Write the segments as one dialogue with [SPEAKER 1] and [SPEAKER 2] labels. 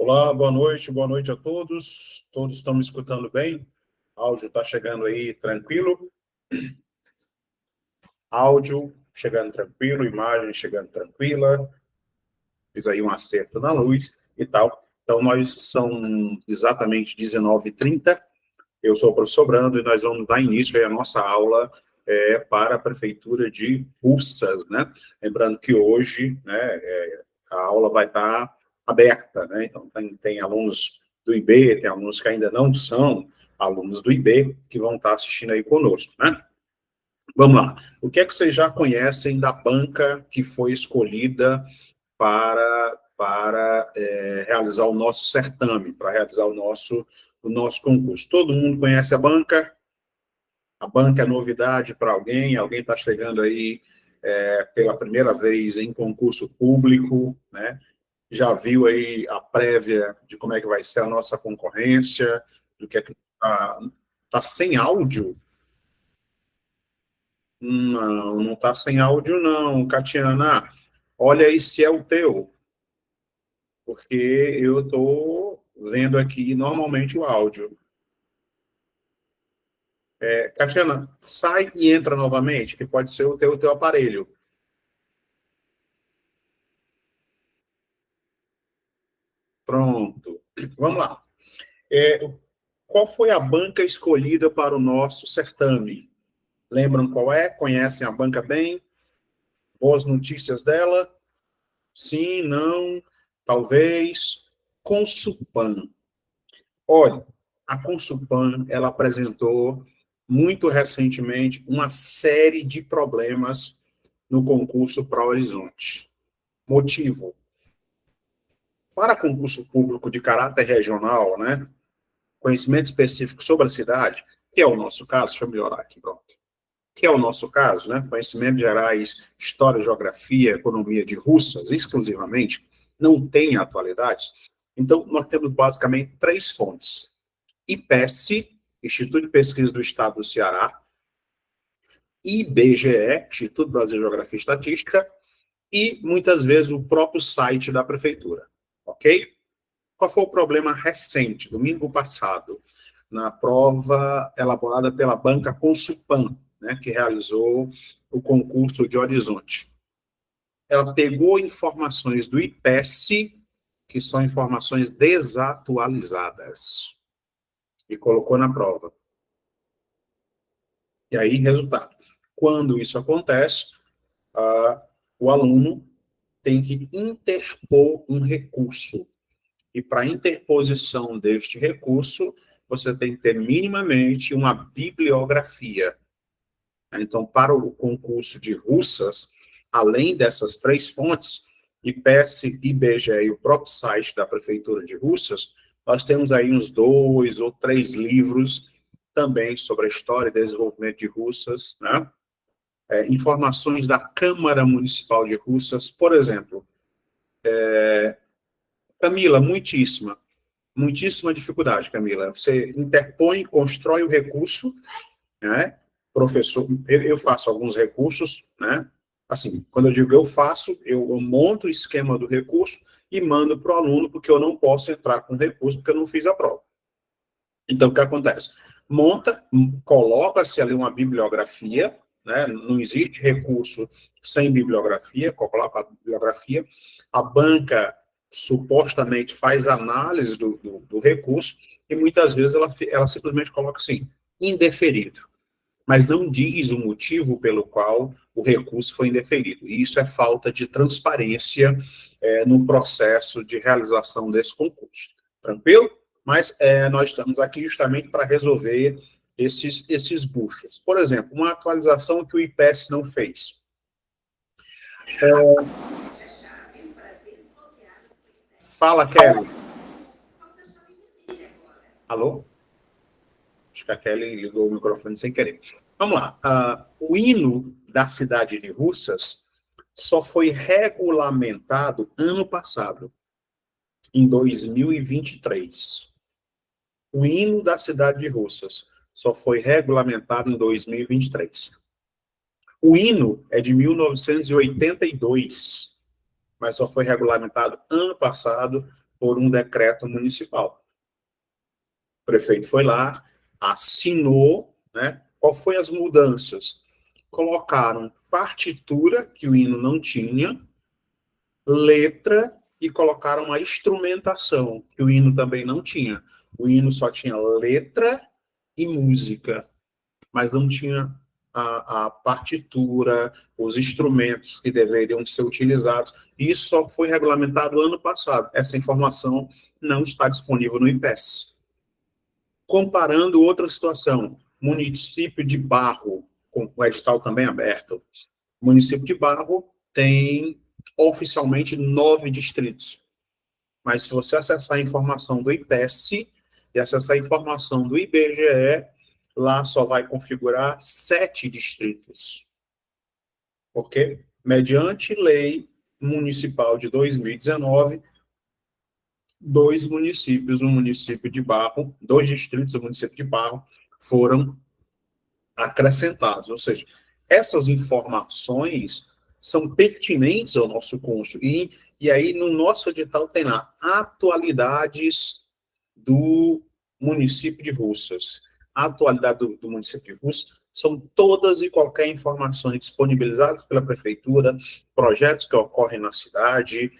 [SPEAKER 1] Olá, boa noite a todos. Todos estão me escutando bem? Áudio está chegando aí tranquilo? Áudio chegando tranquilo, imagem chegando tranquila. Fiz aí um acerto na luz e tal. Então, são exatamente 19h30. Eu sou o professor Brando e nós vamos dar início à nossa aula para a Prefeitura de Russas, né? Lembrando que hoje, né, a aula vai estar aberta, né? Então, tem alunos do IB, tem alunos que ainda não são alunos do IB, que vão estar assistindo aí conosco, né? Vamos lá. O que é que vocês já conhecem da banca que foi escolhida para realizar o nosso certame, para realizar o nosso concurso? Todo mundo conhece a banca? A banca é novidade para alguém? Alguém está chegando aí pela primeira vez em concurso público, né? Já viu aí a prévia de como é que vai ser a nossa concorrência, do que é que tá sem áudio? Não está sem áudio não, Catiana. Olha aí se é o teu, porque eu estou vendo aqui normalmente o áudio. Catiana, sai e entra novamente, que pode ser o teu aparelho. Pronto. Vamos lá. Qual foi a banca escolhida para o nosso certame? Lembram qual é? Conhecem a banca bem? Boas notícias dela? Sim, não, talvez. Consulpan. Olha, a Consulpan, ela apresentou muito recentemente uma série de problemas no concurso para Horizonte. Motivo: para concurso público de caráter regional, né, conhecimento específico sobre a cidade, que é o nosso caso, deixa eu melhorar aqui, pronto, que é o nosso caso, né, conhecimentos gerais, história, geografia, economia de Russas, exclusivamente, não tem atualidades. Então, nós temos basicamente três fontes: IPESP, Instituto de Pesquisa do Estado do Ceará, IBGE, Instituto Brasil de Geografia e Estatística, e, muitas vezes, o próprio site da prefeitura, ok? Qual foi o problema recente, domingo passado, na prova elaborada pela banca Consulpan, né, que realizou o concurso de Horizonte? Ela pegou informações do IPESP, que são informações desatualizadas, e colocou na prova. E aí, resultado. Quando isso acontece, o aluno tem que interpor um recurso. E para interposição deste recurso, você tem que ter minimamente uma bibliografia. Então, para o concurso de Russas, além dessas três fontes, IPESP, IBGE e o próprio site da Prefeitura de Russas, nós temos aí uns 2 ou 3 livros também sobre a história e desenvolvimento de Russas, né? Informações da Câmara Municipal de Russas, por exemplo. Camila, muitíssima dificuldade, Camila. Você interpõe, constrói o recurso, né? Professor, eu faço alguns recursos, né? Assim, quando eu digo eu faço, eu monto o esquema do recurso e mando para o aluno, porque eu não posso entrar com recurso, porque eu não fiz a prova. Então, o que acontece? Monta, coloca-se ali uma bibliografia, né? Não existe recurso sem bibliografia, coloca a bibliografia, a banca supostamente faz análise do recurso, e muitas vezes ela simplesmente coloca assim, indeferido, mas não diz o motivo pelo qual o recurso foi indeferido. E isso é falta de transparência no processo de realização desse concurso. Tranquilo? Mas nós estamos aqui justamente para resolver esses buchos. Por exemplo, uma atualização que o IPESP não fez. Fala, Kelly. Alô? Acho que a Kelly ligou o microfone sem querer. Vamos lá. O hino da cidade de Russas só foi regulamentado ano passado, em 2023. O hino da cidade de Russas só foi regulamentado em 2023. O hino é de 1982, mas só foi regulamentado ano passado, por um decreto municipal. O prefeito foi lá, assinou, né? Qual foi as mudanças? Colocaram partitura, que o hino não tinha, letra, e colocaram a instrumentação, que o hino também não tinha. O hino só tinha letra e música, mas não tinha a partitura, os instrumentos que deveriam ser utilizados. Isso só foi regulamentado ano passado. Essa informação não está disponível no IPES. Comparando outra situação, município de Barro, com o edital também aberto. O município de Barro tem oficialmente 9 distritos. Mas se você acessar a informação do IPES e acessar a informação do IBGE, lá só vai configurar 7 distritos. Ok? Mediante lei municipal de 2019, 2 municípios, no município de Barro, 2 distritos do município de Barro, foram acrescentados. Ou seja, essas informações são pertinentes ao nosso curso. E aí, no nosso edital, tem lá atualidades do município de Russas. A atualidade do município de Russas são todas e qualquer informações disponibilizadas pela prefeitura, projetos que ocorrem na cidade,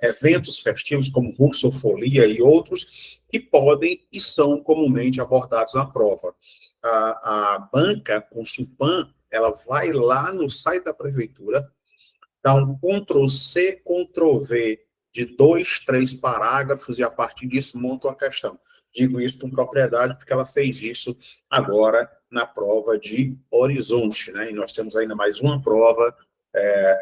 [SPEAKER 1] eventos festivos como Russofolia e outros, que podem e são comumente abordados na prova. A banca Consulpan, ela vai lá no site da prefeitura, dá um Ctrl+C, Ctrl+V de 2, 3 parágrafos e a partir disso monta uma questão. Digo isso com propriedade porque ela fez isso agora na prova de Horizonte, né? E nós temos ainda mais uma prova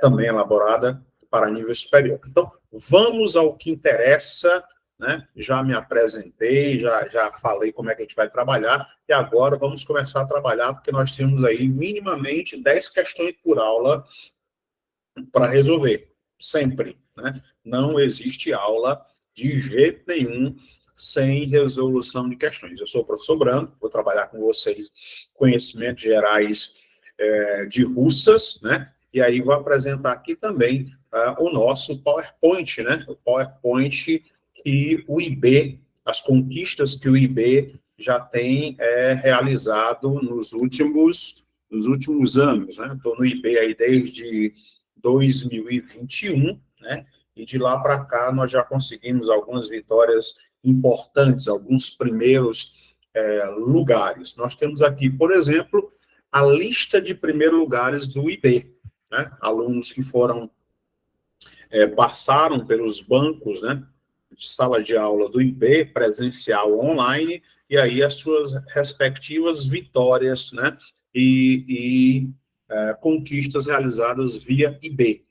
[SPEAKER 1] também elaborada para nível superior. Então, vamos ao que interessa, né? Já me apresentei, já falei como é que a gente vai trabalhar, e agora vamos começar a trabalhar, porque nós temos aí minimamente 10 questões por aula para resolver, sempre, né? Não existe aula de jeito nenhum sem resolução de questões. Eu sou o professor Branco, vou trabalhar com vocês conhecimentos gerais de Russas, né? E aí vou apresentar aqui também o nosso PowerPoint, né? O PowerPoint que o IB, as conquistas que o IB já tem realizado nos últimos anos, né? Estou no IB aí desde 2021, né? E de lá para cá nós já conseguimos algumas vitórias importantes, alguns primeiros lugares. Nós temos aqui, por exemplo, a lista de primeiros lugares do IB, né? Alunos que passaram pelos bancos, né, de sala de aula do IB, presencial online, e aí as suas respectivas vitórias, né, e conquistas realizadas via IB.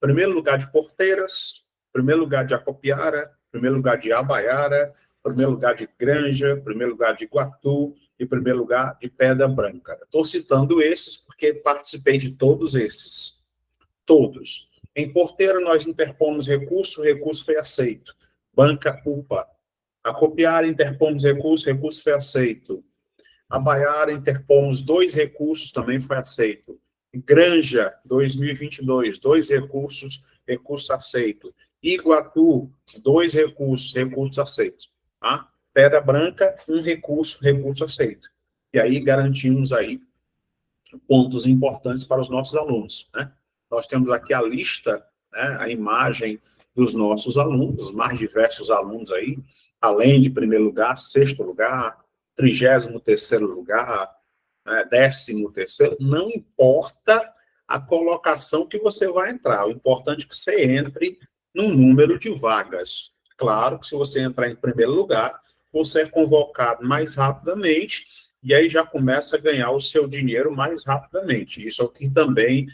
[SPEAKER 1] Primeiro lugar de Porteiras, primeiro lugar de Acopiara, primeiro lugar de Abaiara, primeiro lugar de Granja, primeiro lugar de Iguatu e primeiro lugar de Pedra Branca. Estou citando esses porque participei de todos esses. Todos. Em Porteira, nós interpomos recurso, o recurso foi aceito. Banca UPA. Acopiara, interpomos recurso, recurso foi aceito. Abaiara, interpomos 2 recursos, também foi aceito. Granja, 2022, 2 recursos, recurso aceito. Iguatu, 2 recursos, recurso aceito. Tá? Pedra Branca, 1 recurso, recurso aceito. E aí garantimos aí pontos importantes para os nossos alunos, né? Nós temos aqui a lista, né, a imagem dos nossos alunos, os mais diversos alunos aí, além de primeiro lugar, 6º lugar, 33º lugar, 13º, não importa a colocação que você vai entrar, o importante é que você entre no número de vagas. Claro que se você entrar em primeiro lugar, você é convocado mais rapidamente e aí já começa a ganhar o seu dinheiro mais rapidamente. Isso é o que também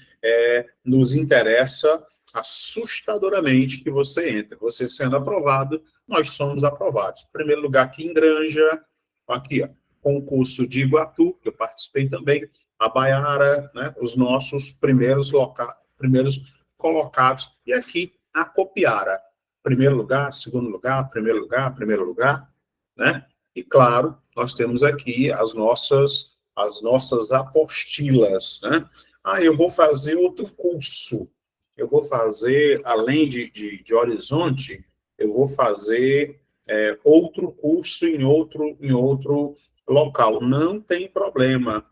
[SPEAKER 1] nos interessa assustadoramente que você entre. Você sendo aprovado, nós somos aprovados. Primeiro lugar aqui em Granja, aqui, ó, concurso de Iguatu, que eu participei também, a Baiara, né, os nossos primeiros colocados, e aqui a Copiara. Primeiro lugar, segundo lugar, primeiro lugar, né? E, claro, nós temos aqui as nossas apostilas, né? Eu vou fazer outro curso. Eu vou fazer, além de Horizonte, eu vou fazer outro curso em outro local. Não tem problema,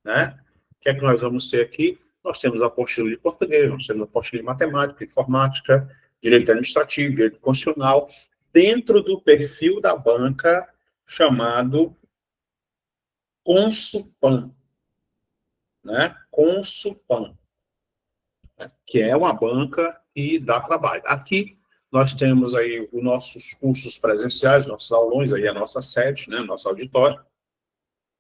[SPEAKER 1] né? O que é que nós vamos ter aqui? Nós temos a apostila de português, nós temos a apostila de matemática, informática, direito administrativo, direito constitucional, dentro do perfil da banca chamado Consupan, né? Consupan, que é uma banca e dá trabalho. Aqui nós temos aí os nossos cursos presenciais, nossos aulões, aí a nossa sede, né? Nosso auditório.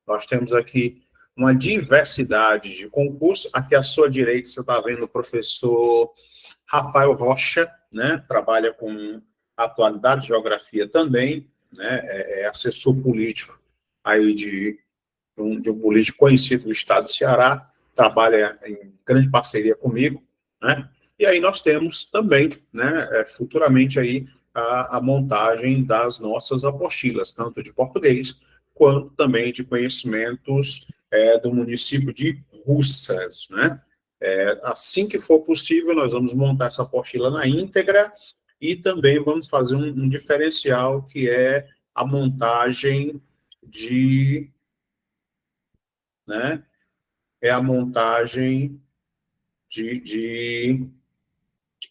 [SPEAKER 1] Nós temos aqui uma diversidade de concursos. Aqui à sua direita você está vendo o professor Rafael Rocha, né? Trabalha com atualidade, geografia também, né? É assessor político aí de um político conhecido do estado do Ceará, trabalha em grande parceria comigo, né? E aí nós temos também, né, futuramente aí a montagem das nossas apostilas, tanto de português quanto também de conhecimentos do município de Russas, né? Assim que for possível, nós vamos montar essa apostila na íntegra e também vamos fazer um diferencial, que é a montagem de, né, a montagem de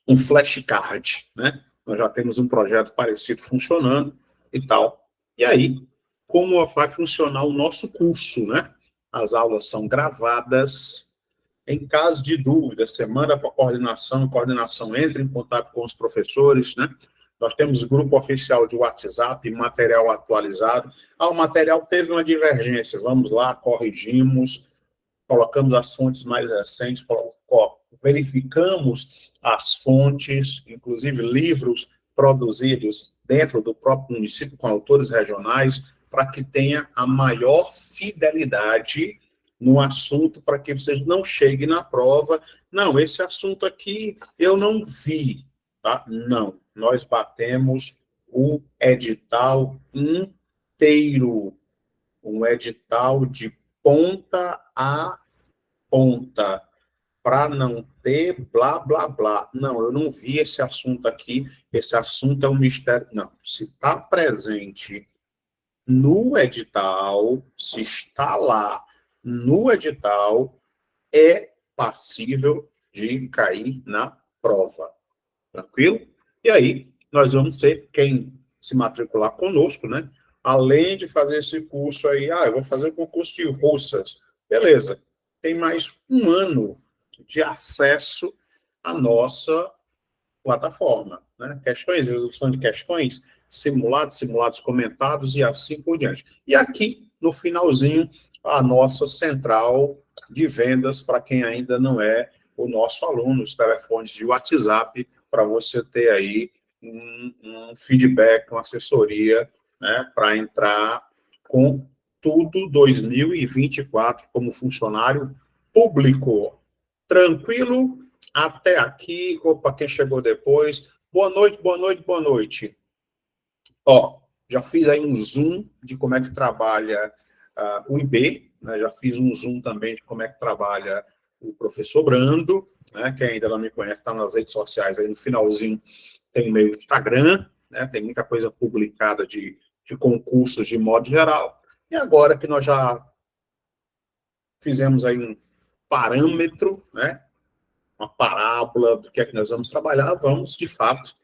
[SPEAKER 1] um flashcard, né? Nós já temos um projeto parecido funcionando e tal. E aí, como vai funcionar o nosso curso, né? As aulas são gravadas. Em caso de dúvida, você manda para a coordenação entra em contato com os professores, né? Nós temos grupo oficial de WhatsApp, material atualizado. O material teve uma divergência, vamos lá, corrigimos, colocamos as fontes mais recentes, verificamos as fontes, inclusive livros produzidos dentro do próprio município, com autores regionais, para que tenha a maior fidelidade no assunto, para que você não chegue na prova, não, esse assunto aqui eu não vi, tá? Não, nós batemos o edital inteiro, um edital de ponta a ponta, para não ter blá, blá, blá. Não, eu não vi esse assunto aqui, esse assunto é um mistério. Não, se está presente no edital, se está lá no edital, é passível de cair na prova. Tranquilo? E aí, nós vamos ter quem se matricular conosco, né? Além de fazer esse curso aí, eu vou fazer o concurso de russas. Beleza. Tem mais um ano de acesso à nossa plataforma, né? Questões, resolução de questões, simulados comentados e assim por diante. E aqui, no finalzinho, a nossa central de vendas, para quem ainda não é o nosso aluno, os telefones de WhatsApp, para você ter aí um feedback, uma assessoria, né, para entrar com tudo 2024 como funcionário público. Tranquilo? Até aqui. Opa, quem chegou depois? Boa noite, boa noite, boa noite. Já fiz aí um zoom de como é que trabalha o IB, né? Já fiz um zoom também de como é que trabalha o professor Brando, né? Quem ainda não me conhece, está nas redes sociais, aí no finalzinho tem o meu Instagram, né? Tem muita coisa publicada de concursos de modo geral. E agora que nós já fizemos aí um parâmetro, né? Uma parábola do que é que nós vamos trabalhar, vamos, de fato,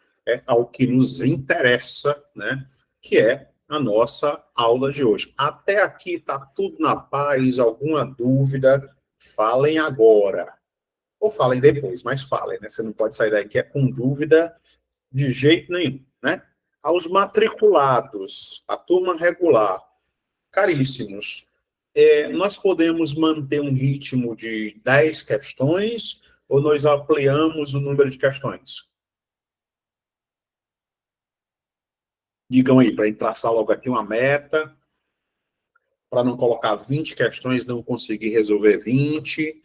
[SPEAKER 1] ao que nos interessa, né? Que é a nossa aula de hoje. Até aqui está tudo na paz, alguma dúvida, falem agora. Ou falem depois, mas falem, né? Você não pode sair daqui com dúvida de jeito nenhum, né? Aos matriculados, a turma regular, caríssimos, nós podemos manter um ritmo de 10 questões ou nós ampliamos o número de questões? Digam aí, para a gente traçar logo aqui uma meta, para não colocar 20 questões e não conseguir resolver 20.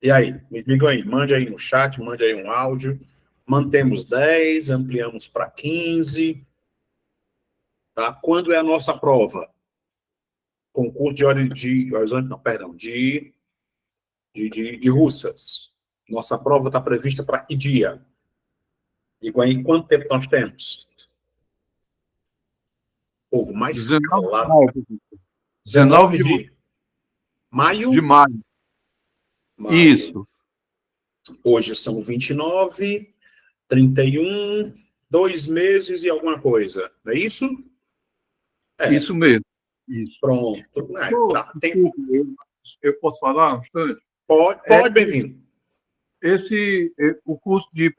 [SPEAKER 1] E aí, me digam aí, mande aí no chat, mande aí um áudio. Mantemos 10, ampliamos para 15. Tá? Quando é a nossa prova? Concurso de russas. Nossa prova está prevista para que dia? Igual em quanto tempo nós temos? Povo mais
[SPEAKER 2] 19 de
[SPEAKER 1] calado.
[SPEAKER 2] maio.
[SPEAKER 1] 19 de maio?
[SPEAKER 2] De maio.
[SPEAKER 1] Maio.
[SPEAKER 2] Isso.
[SPEAKER 1] Hoje são 29, 31, 2 meses e alguma coisa. Não é isso? É.
[SPEAKER 2] Isso mesmo. Isso.
[SPEAKER 1] Pronto. Dá tempo.
[SPEAKER 2] Eu posso falar um instante?
[SPEAKER 1] Pode, bem-vindo.
[SPEAKER 2] O curso de...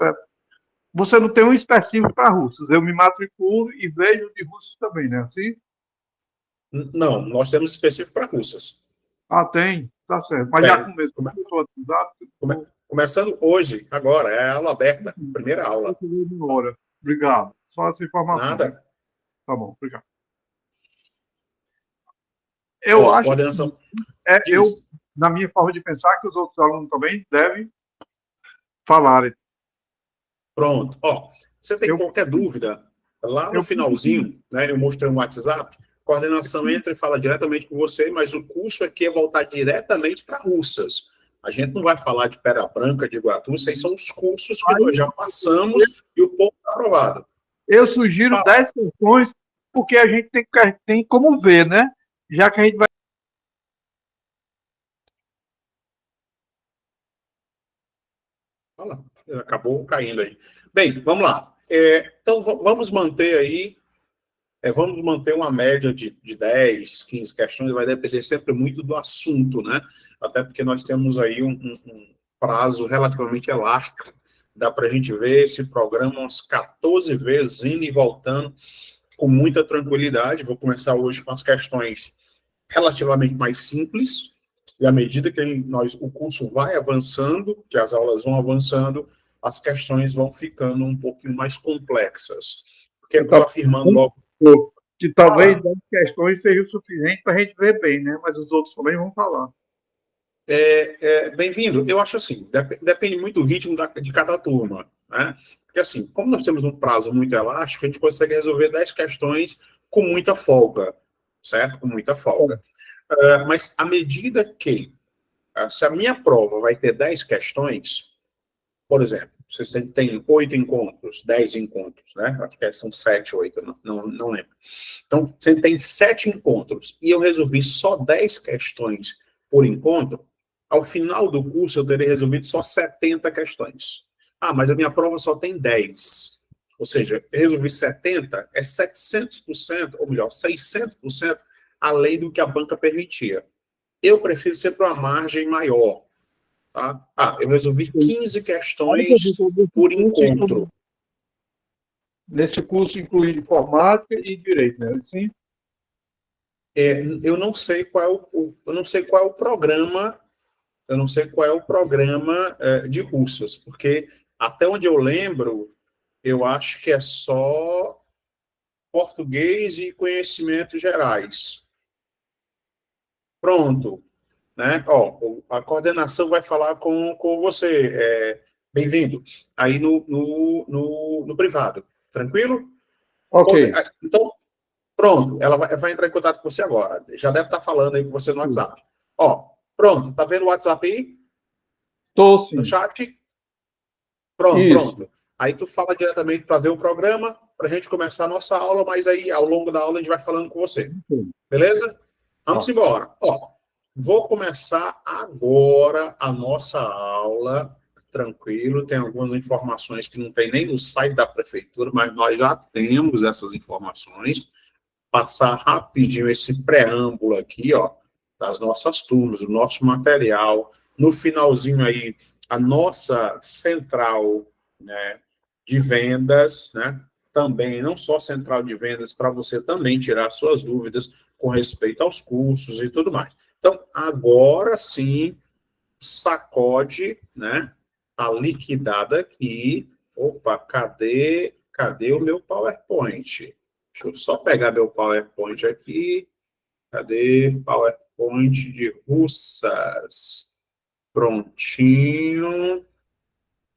[SPEAKER 2] Você não tem um específico para russos. Eu me matriculo e vejo de russos também, né? Assim?
[SPEAKER 1] Não, nós temos específico para russas.
[SPEAKER 2] Ah, tem. Tá certo. Mas já começou.
[SPEAKER 1] Começando hoje, agora, é a aula aberta, primeira aula.
[SPEAKER 2] Obrigado. Só essa informação.
[SPEAKER 1] Nada.
[SPEAKER 2] Tá bom, obrigado. Eu acho
[SPEAKER 1] coordenação.
[SPEAKER 2] na minha forma de pensar, que os outros alunos também devem falarem.
[SPEAKER 1] Pronto. Você tem qualquer dúvida, lá no finalzinho, né, eu mostrei um WhatsApp, a coordenação entra e fala diretamente com você, mas o curso aqui é voltar diretamente para russas. A gente não vai falar de Pedra Branca, de Iguatu, isso aí são os cursos que nós já passamos e o povo está aprovado.
[SPEAKER 2] Eu sugiro 10 questões, porque a gente tem como ver, né? Já que a gente vai...
[SPEAKER 1] Acabou caindo aí. Bem, vamos lá. Então, vamos manter aí, vamos manter uma média de 10, 15 questões, vai depender sempre muito do assunto, né? Até porque nós temos aí um prazo relativamente elástico. Dá para a gente ver esse programa umas 14 vezes, indo e voltando, com muita tranquilidade. Vou começar hoje com as questões relativamente mais simples, e à medida que o curso vai avançando, que as aulas vão avançando, as questões vão ficando um pouquinho mais complexas. Porque eu estou afirmando logo...
[SPEAKER 2] Que talvez 10 questões seja o suficiente para a gente ver bem, né? Mas os outros também vão falar.
[SPEAKER 1] Bem-vindo. Eu acho assim, depende muito do ritmo de cada turma, né? Porque assim, como nós temos um prazo muito elástico, a gente consegue resolver 10 questões com muita folga, certo? Com muita folga. Mas à medida que, se a minha prova vai ter 10 questões, por exemplo, você tem 8 encontros, 10 encontros, né? Acho que são 7, 8, não lembro. Então, você tem 7 encontros e eu resolvi só 10 questões por encontro, ao final do curso eu terei resolvido só 70 questões. Mas a minha prova só tem 10. Ou seja, eu resolvi 70, é 700%, ou melhor, 600%, além do que a banca permitia. Eu prefiro sempre uma margem maior. Tá? Eu resolvi 15 questões por encontro.
[SPEAKER 2] Nesse curso inclui informática e direito, né? Sim.
[SPEAKER 1] Eu não sei qual é o programa, de russas, porque até onde eu lembro, eu acho que é só português e conhecimentos gerais. Pronto. Né? A coordenação vai falar com você. Bem-vindo. Aí no privado. Tranquilo?
[SPEAKER 2] Ok.
[SPEAKER 1] Então, pronto. Ela vai entrar em contato com você agora. Já deve estar falando aí com você no WhatsApp. Pronto. Tá vendo o WhatsApp aí?
[SPEAKER 2] Tô, sim.
[SPEAKER 1] No chat? Pronto. Aí tu fala diretamente para ver o programa, para a gente começar a nossa aula, mas aí ao longo da aula a gente vai falando com você. Beleza? Vamos embora. Vou começar agora a nossa aula, tranquilo, tem algumas informações que não tem nem no site da prefeitura, mas nós já temos essas informações. Passar rapidinho esse preâmbulo aqui, das nossas turmas, do nosso material. No finalzinho aí, a nossa central, né, de vendas, né, também, não só central de vendas, para você também tirar suas dúvidas com respeito aos cursos e tudo mais. Então, agora sim, sacode, né? Tá liquidada aqui. Opa, cadê o meu PowerPoint? Deixa eu só pegar meu PowerPoint aqui. Cadê PowerPoint de russas? Prontinho.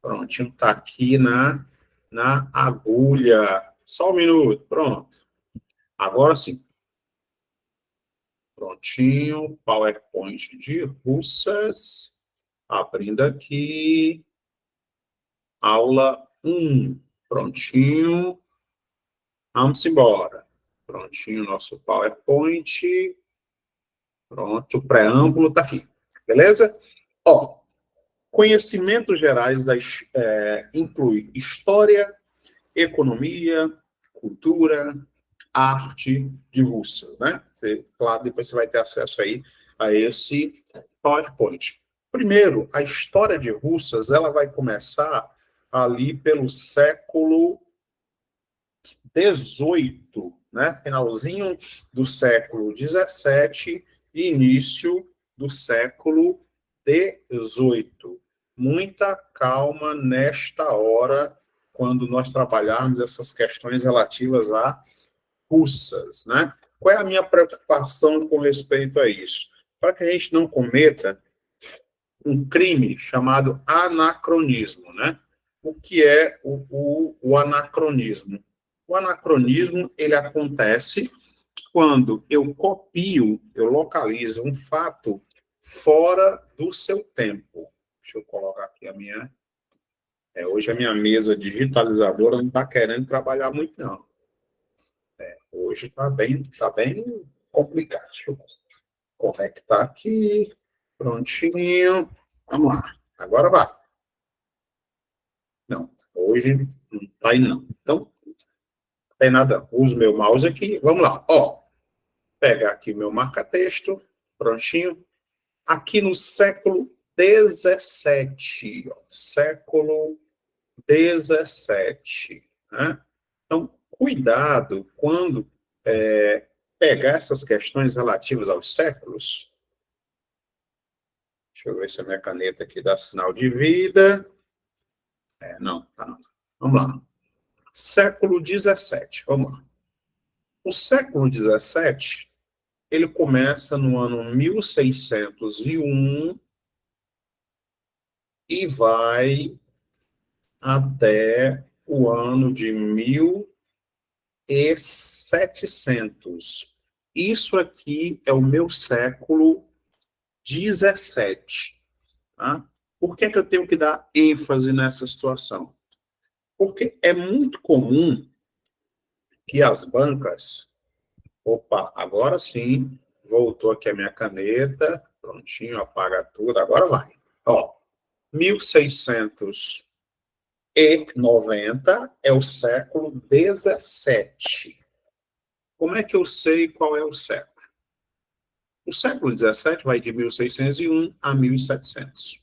[SPEAKER 1] Prontinho, tá aqui na agulha. Só um minuto, pronto. Agora sim. Prontinho, PowerPoint de russas. Abrindo aqui. Aula 1. Prontinho. Vamos embora. Prontinho nosso PowerPoint. Pronto, o preâmbulo está aqui. Beleza? Ó, conhecimentos gerais inclui história, economia, cultura, arte de Rússia, né? Claro, depois você vai ter acesso aí a esse PowerPoint. Primeiro, a história de Russas, ela vai começar ali pelo século XVIII, né? Finalzinho do século XVII e início do século XVIII. Muita calma nesta hora, quando nós trabalharmos essas questões relativas a russas, né? Qual é a minha preocupação com respeito a isso? Para que a gente não cometa um crime chamado anacronismo, né? O que é o anacronismo? O anacronismo, ele acontece quando eu copio, eu localizo um fato fora do seu tempo. Deixa eu colocar aqui a minha... hoje a minha mesa digitalizadora não está querendo trabalhar muito, não. Hoje está bem complicado. Deixa eu conectar aqui. Prontinho. Vamos lá. Agora vai. Não, hoje não está indo, não. Então, não tem nada. Uso meu mouse aqui. Vamos lá. Ó, pegar aqui o meu marca-texto. Prontinho. Aqui no século XVII. Século XVII. Né? Então, cuidado quando pegar essas questões relativas aos séculos. Deixa eu ver se a minha caneta aqui dá sinal de vida. Não, tá não. Vamos lá. Século XVII, vamos lá. O século XVII, ele começa no ano 1601 e vai até o ano de 1700. Isso aqui é o meu século XVII. Tá? Por que eu tenho que dar ênfase nessa situação? Porque é muito comum que as bancas... Opa, agora sim, voltou aqui a minha caneta, prontinho, apaga tudo, agora vai. Ó, 1690 é o século XVII. Como é que eu sei qual é o século? O século XVII vai de 1601 a 1700.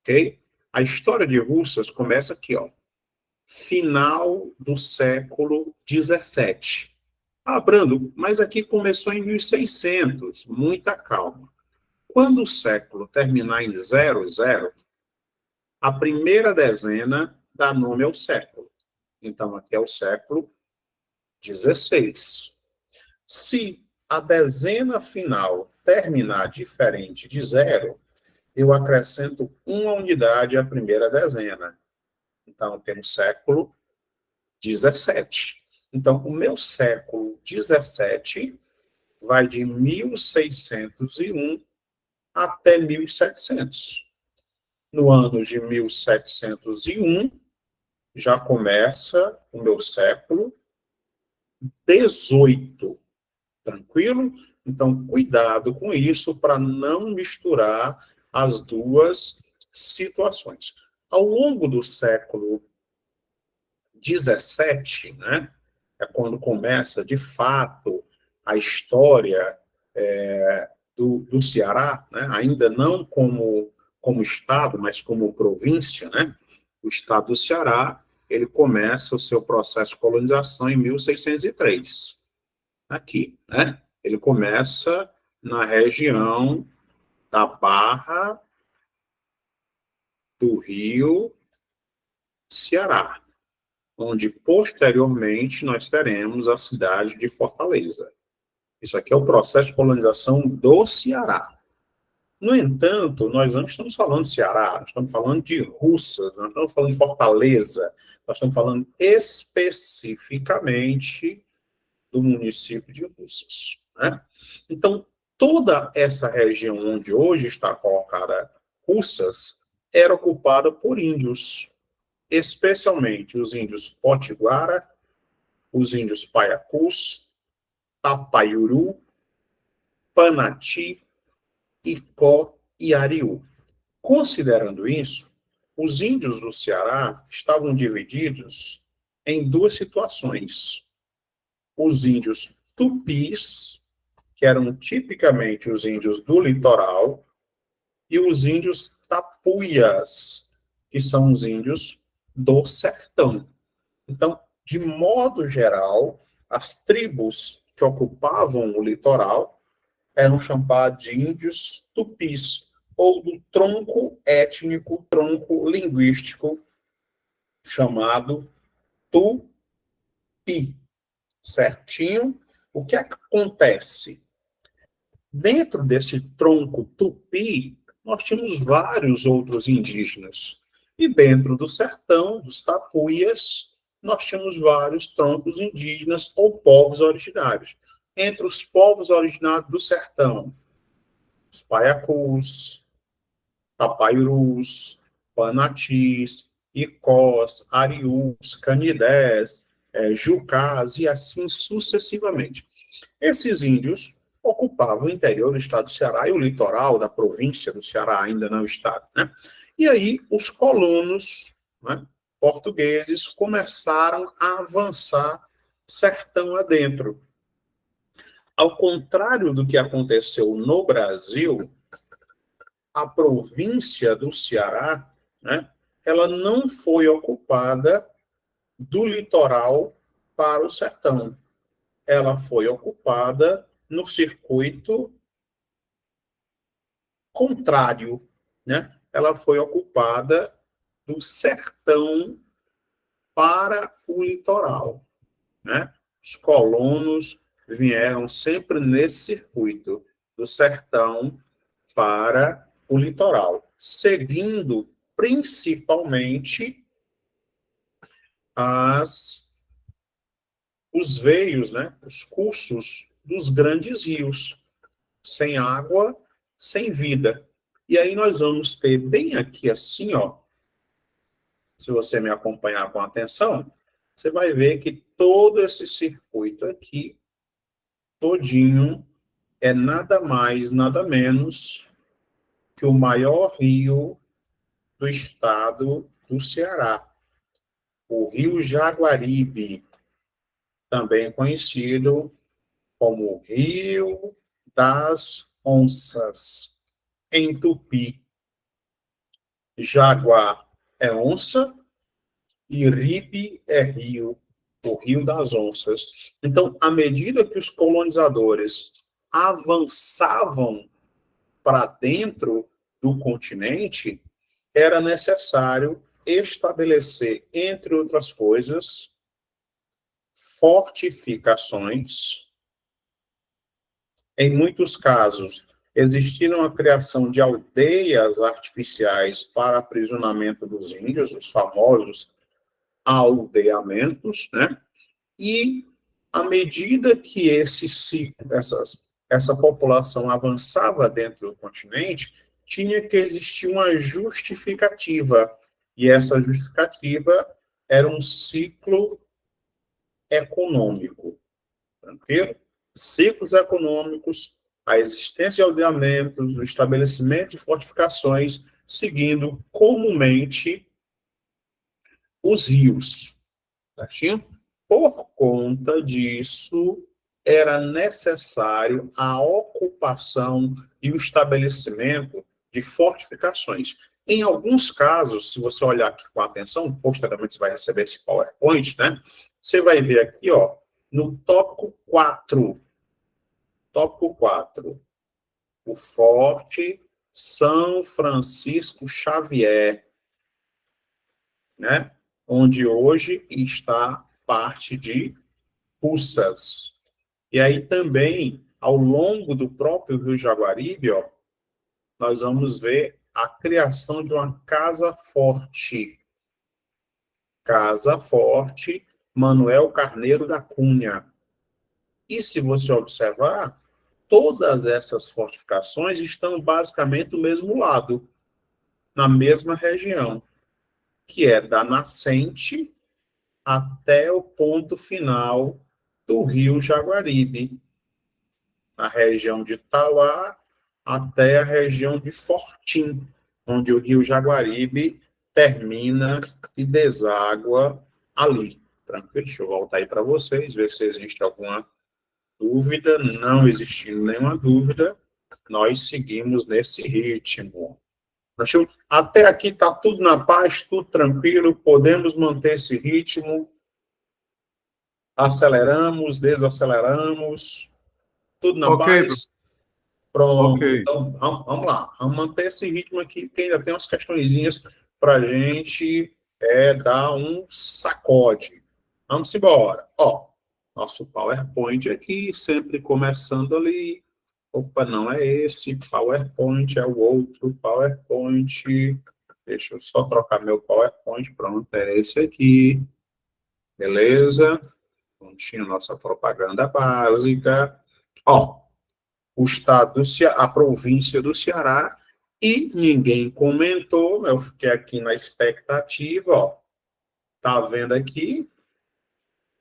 [SPEAKER 1] Ok? A história de Russas começa aqui, ó. Final do século XVII. Ah, Brando, mas aqui começou em 1600. Muita calma. Quando o século terminar em 00, a primeira dezena dá nome ao século. Então, aqui é o século XVI. Se a dezena final terminar diferente de 0, eu acrescento uma unidade à primeira dezena. Então, temos século XVII. Então, o meu século XVII vai de 1601 até 1700. No ano de 1701, já começa o meu século XVIII. Tranquilo? Então, cuidado com isso para não misturar as duas situações. Ao longo do século XVII, né, é quando começa, de fato, a história do Ceará, né, ainda não como Estado, mas como província, né, o Estado do Ceará, ele começa o seu processo de colonização em 1603. Aqui, né? Ele começa na região da Barra do Rio, Ceará, onde posteriormente nós teremos a cidade de Fortaleza. Isso aqui é o processo de colonização do Ceará. No entanto, nós não estamos falando de Ceará, nós estamos falando de Russas, nós estamos falando de Fortaleza, nós estamos falando especificamente do município de Russas. Né? Então, toda essa região onde hoje está colocada Russas era ocupada por índios. especialmente os índios Potiguara, os índios Paiacus, Tapaiuru, Panati, Icó e Ariú. Considerando isso, os índios do Ceará estavam divididos em duas situações. Os índios tupis, que eram tipicamente os índios do litoral, e os índios tapuias, que são os índios do sertão. Então, de modo geral, as tribos que ocupavam o litoral eram chamadas de índios tupis, ou do tronco étnico, tronco linguístico, chamado tupi. Certinho? O que acontece? Dentro desse tronco tupi, nós tínhamos vários outros indígenas. E dentro do sertão, dos tapuias, nós tínhamos vários troncos indígenas ou povos originários. Entre os povos originários do sertão, os paiacus, tapaiurus, panatis, icós, arius, canidés, jucás e assim sucessivamente. Esses índios ocupavam o interior do estado do Ceará e o litoral da província do Ceará, ainda não estado, né? E aí os colonos, né, portugueses começaram a avançar sertão adentro. Ao contrário do que aconteceu no Brasil, a província do Ceará, né, ela não foi ocupada do litoral para o sertão. Ela foi ocupada no circuito contrário, né? Ela foi ocupada do sertão para o litoral, né? Os colonos vieram sempre nesse circuito do sertão para o litoral, seguindo principalmente os veios, né? Os cursos dos grandes rios, sem água, sem vida. E aí nós vamos ter bem aqui assim, ó, se você me acompanhar com atenção, você vai ver que todo esse circuito aqui, todinho, é nada mais, nada menos que o maior rio do estado do Ceará, o Rio Jaguaribe, também conhecido como Rio das Onças, em Tupi. Jaguar é onça e Ribe é rio, o Rio das Onças. Então, à medida que os colonizadores avançavam para dentro do continente, era necessário estabelecer, entre outras coisas, fortificações. Em muitos casos, existiram a criação de aldeias artificiais para aprisionamento dos índios, os famosos aldeamentos, né? E, à medida que essa população avançava dentro do continente, tinha que existir uma justificativa. E essa justificativa era um ciclo econômico. Tranquilo? Ciclos econômicos, a existência de aldeamentos, o estabelecimento de fortificações, seguindo comumente os rios. Certinho? Por conta disso, era necessário a ocupação e o estabelecimento de fortificações. Em alguns casos, se você olhar aqui com atenção, posteriormente você vai receber esse PowerPoint, né? Você vai ver aqui, ó, no tópico 4, o Forte São Francisco Xavier, né? Onde hoje está parte de Russas. E aí também, ao longo do próprio Rio Jaguaribe, ó, nós vamos ver a criação de uma Casa Forte. Casa Forte, Manuel Carneiro da Cunha. E se você observar, todas essas fortificações estão basicamente do mesmo lado, na mesma região. que é da nascente até o ponto final do rio Jaguaribe, na região de Tauá até a região de Fortim, onde o rio Jaguaribe termina e deságua ali. Tranquilo? Deixa eu voltar aí para vocês, ver se existe alguma dúvida. Não existindo nenhuma dúvida, nós seguimos nesse ritmo. Até aqui está tudo na paz, tudo tranquilo, podemos manter esse ritmo. Aceleramos, desaceleramos, tudo na
[SPEAKER 2] Ok,
[SPEAKER 1] paz. Pronto,
[SPEAKER 2] ok.
[SPEAKER 1] então vamos lá, vamos manter esse ritmo aqui, porque ainda tem umas questõezinhas para a gente dar um sacode. Vamos embora. Ó, nosso PowerPoint aqui, sempre começando ali. Opa, não é esse PowerPoint, é o outro PowerPoint. Deixa eu só trocar meu PowerPoint. Pronto, é esse aqui. Beleza? Prontinho, nossa propaganda básica. Ó, o estado do Ceará, a província do Ceará, e ninguém comentou, eu fiquei aqui na expectativa, ó. Tá vendo aqui?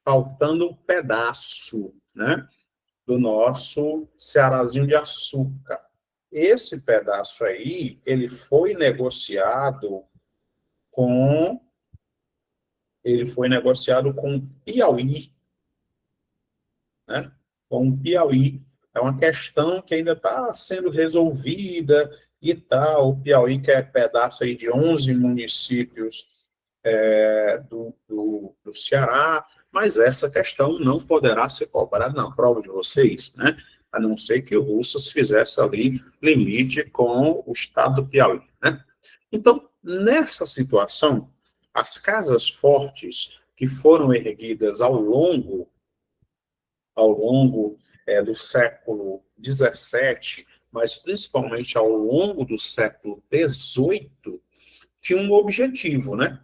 [SPEAKER 1] Faltando um pedaço, né? Do nosso Cearazinho de açúcar. Esse pedaço aí, ele foi negociado com Piauí, né? Com o Piauí. É uma questão que ainda está sendo resolvida e tal. O Piauí que é pedaço aí de 11 municípios do Ceará, mas essa questão não poderá ser cobrada na prova de vocês, né? A não ser que o Russas fizesse ali limite com o estado do Piauí, né? Então, nessa situação, as casas fortes que foram erguidas ao longo do século XVII, mas principalmente ao longo do século XVIII, tinham um objetivo, né?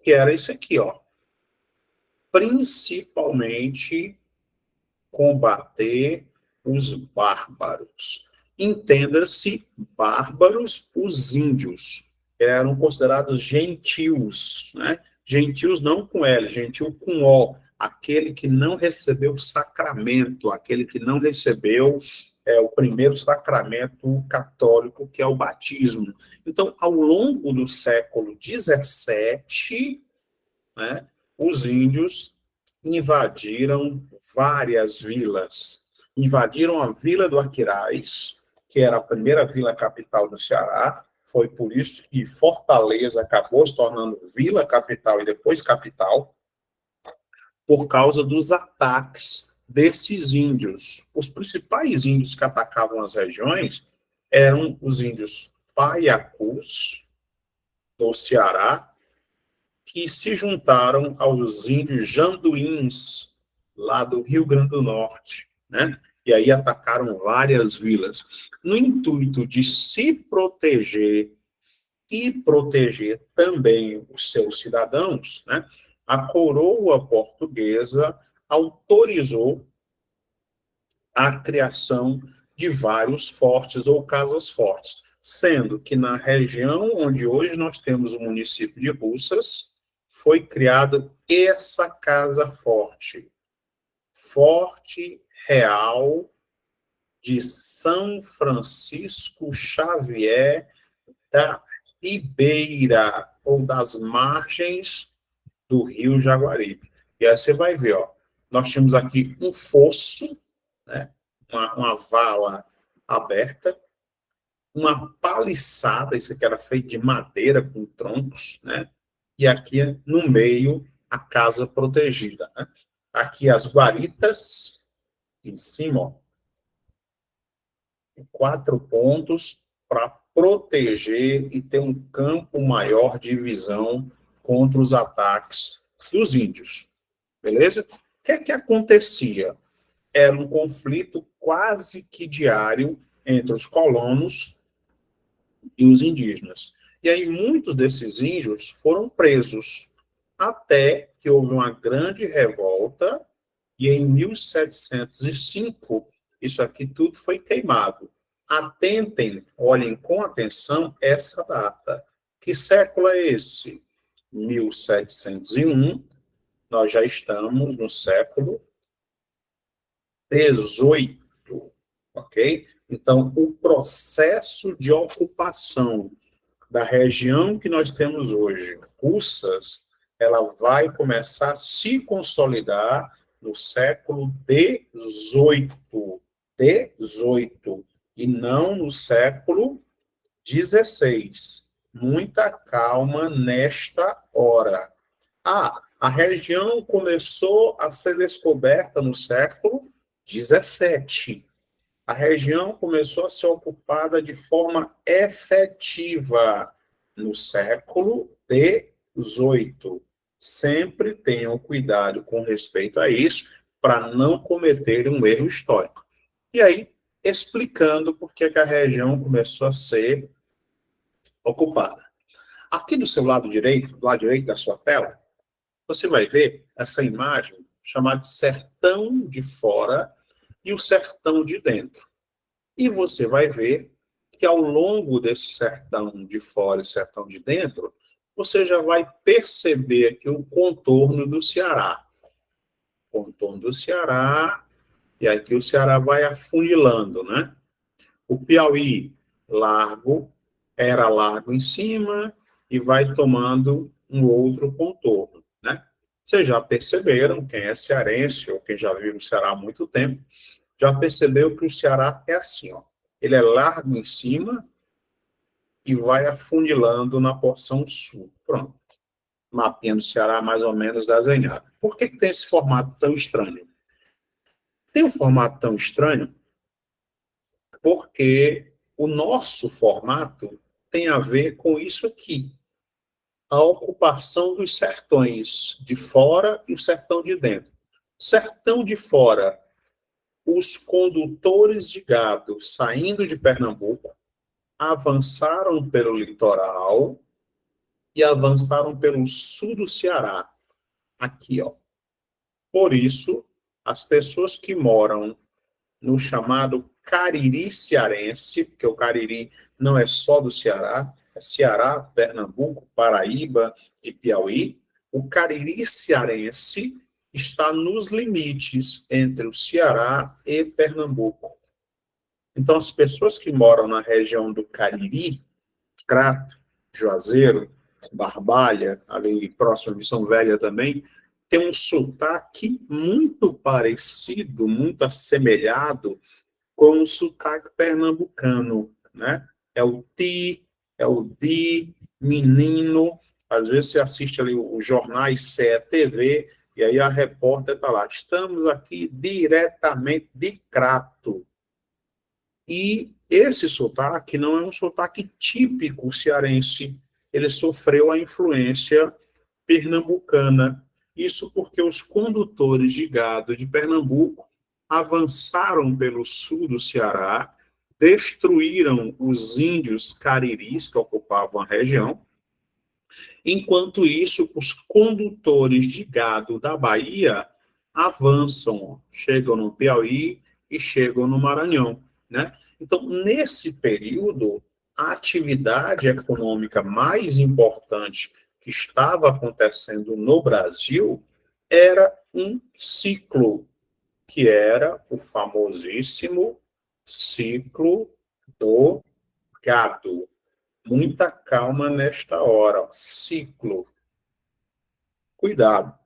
[SPEAKER 1] Que era isso aqui, ó. Principalmente combater os bárbaros. Entenda-se, bárbaros, os índios. Eram considerados gentios, né? Gentios não com L, gentil com O. Aquele que não recebeu o sacramento, aquele que não recebeu o primeiro sacramento católico, que é o batismo. Então, ao longo do século XVII, né, os índios invadiram várias vilas. Invadiram a Vila do Aquiraz, que era a primeira vila capital do Ceará. Foi por isso que Fortaleza acabou se tornando vila capital e depois capital, por causa dos ataques desses índios. Os principais índios que atacavam as regiões eram os índios paiacus, do Ceará, que se juntaram aos índios janduíns, lá do Rio Grande do Norte, né? E aí atacaram várias vilas, no intuito de se proteger e proteger também os seus cidadãos, né? A coroa portuguesa autorizou a criação de vários fortes ou casas fortes, sendo que na região onde hoje nós temos o município de Russas, foi criada essa casa forte, Forte Real de São Francisco Xavier da Ribeira, ou das margens do rio Jaguaribe. E aí você vai ver, ó, nós temos aqui um fosso, né, uma vala aberta, uma paliçada, isso aqui era feito de madeira com troncos, né? E aqui no meio a casa protegida, né? Aqui as guaritas, em cima, ó, 4 pontos para proteger e ter um campo maior de visão contra os ataques dos índios. Beleza? O que é que acontecia? Era um conflito quase que diário entre os colonos e os indígenas. E aí muitos desses índios foram presos, até que houve uma grande revolta, e em 1705, isso aqui tudo foi queimado. Atentem, olhem com atenção essa data. Que século é esse? 1701, nós já estamos no século XVIII, ok? Então, o processo de ocupação da região que nós temos hoje, Russas, ela vai começar a se consolidar no século XVIII, e não no século XVI. Muita calma nesta hora. A região começou a ser descoberta no século XVII. A região começou a ser ocupada de forma efetiva no século XVIII. Sempre tenham cuidado com respeito a isso, para não cometer um erro histórico. E aí, explicando por que a região começou a ser ocupada. Aqui do seu lado direito da sua tela, você vai ver essa imagem chamada de sertão de fora e o sertão de dentro. E você vai ver que ao longo desse sertão de fora e sertão de dentro, você já vai perceber aqui o contorno do Ceará. Contorno do Ceará, e aqui o Ceará vai afunilando, né? O Piauí, largo, era largo em cima e vai tomando um outro contorno, né? Vocês já perceberam, quem é cearense ou quem já vive no Ceará há muito tempo, já percebeu que o Ceará é assim, ó. Ele é largo em cima e vai afunilando na porção sul. Pronto. Mapinha do Ceará mais ou menos desenhado. Por que tem esse formato tão estranho? Tem um formato tão estranho porque o nosso formato tem a ver com isso aqui. A ocupação dos sertões de fora e o sertão de dentro. Sertão de fora, os condutores de gado saindo de Pernambuco avançaram pelo litoral e avançaram pelo sul do Ceará. Aqui, ó. Por isso, as pessoas que moram no chamado Cariri cearense, porque o Cariri não é só do Ceará, é Ceará, Pernambuco, Paraíba e Piauí. O Cariri cearense está nos limites entre o Ceará e Pernambuco. Então, as pessoas que moram na região do Cariri, Crato, Juazeiro, Barbalha, ali próximo de Missão Velha também, tem um sotaque muito parecido, muito assemelhado com o sotaque pernambucano, né? É o ti, é o di, menino. Às vezes você assiste ali os jornais CE-TV, e aí a repórter está lá, estamos aqui diretamente de Crato. E esse sotaque não é um sotaque típico cearense, ele sofreu a influência pernambucana. Isso porque os condutores de gado de Pernambuco avançaram pelo sul do Ceará, destruíram os índios cariris que ocupavam a região. Enquanto isso, os condutores de gado da Bahia avançam, chegam no Piauí e chegam no Maranhão, né? Então, nesse período, a atividade econômica mais importante que estava acontecendo no Brasil era um ciclo, que era o famosíssimo ciclo do gado. Muita calma nesta hora, ó. Ciclo. Cuidado.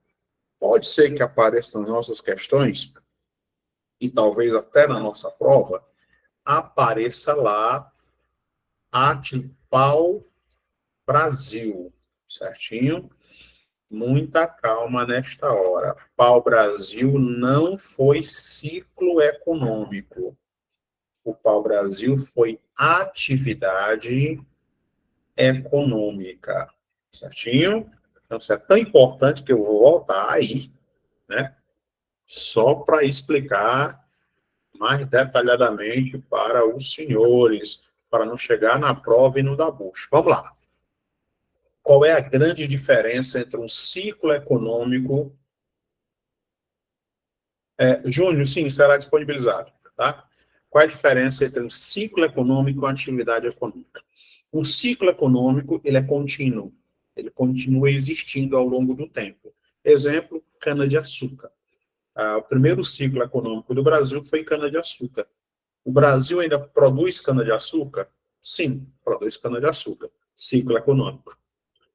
[SPEAKER 1] Pode ser que apareça nas nossas questões, e talvez até na nossa prova, apareça lá pau Brasil, certinho? Muita calma nesta hora. Pau-Brasil não foi ciclo econômico. O pau-Brasil foi atividade econômica, certinho? Então, isso é tão importante que eu vou voltar aí, né? Só para explicar mais detalhadamente para os senhores, para não chegar na prova e não dar bucho. Vamos lá. Qual é a grande diferença entre um ciclo econômico... Júnior, sim, será disponibilizado, tá? Qual é a diferença entre um ciclo econômico e uma atividade econômica? Um ciclo econômico, ele é contínuo. ele continua existindo ao longo do tempo. Exemplo, cana-de-açúcar. O primeiro ciclo econômico do Brasil foi cana-de-açúcar. O Brasil ainda produz cana-de-açúcar? Sim, produz cana-de-açúcar. Ciclo econômico.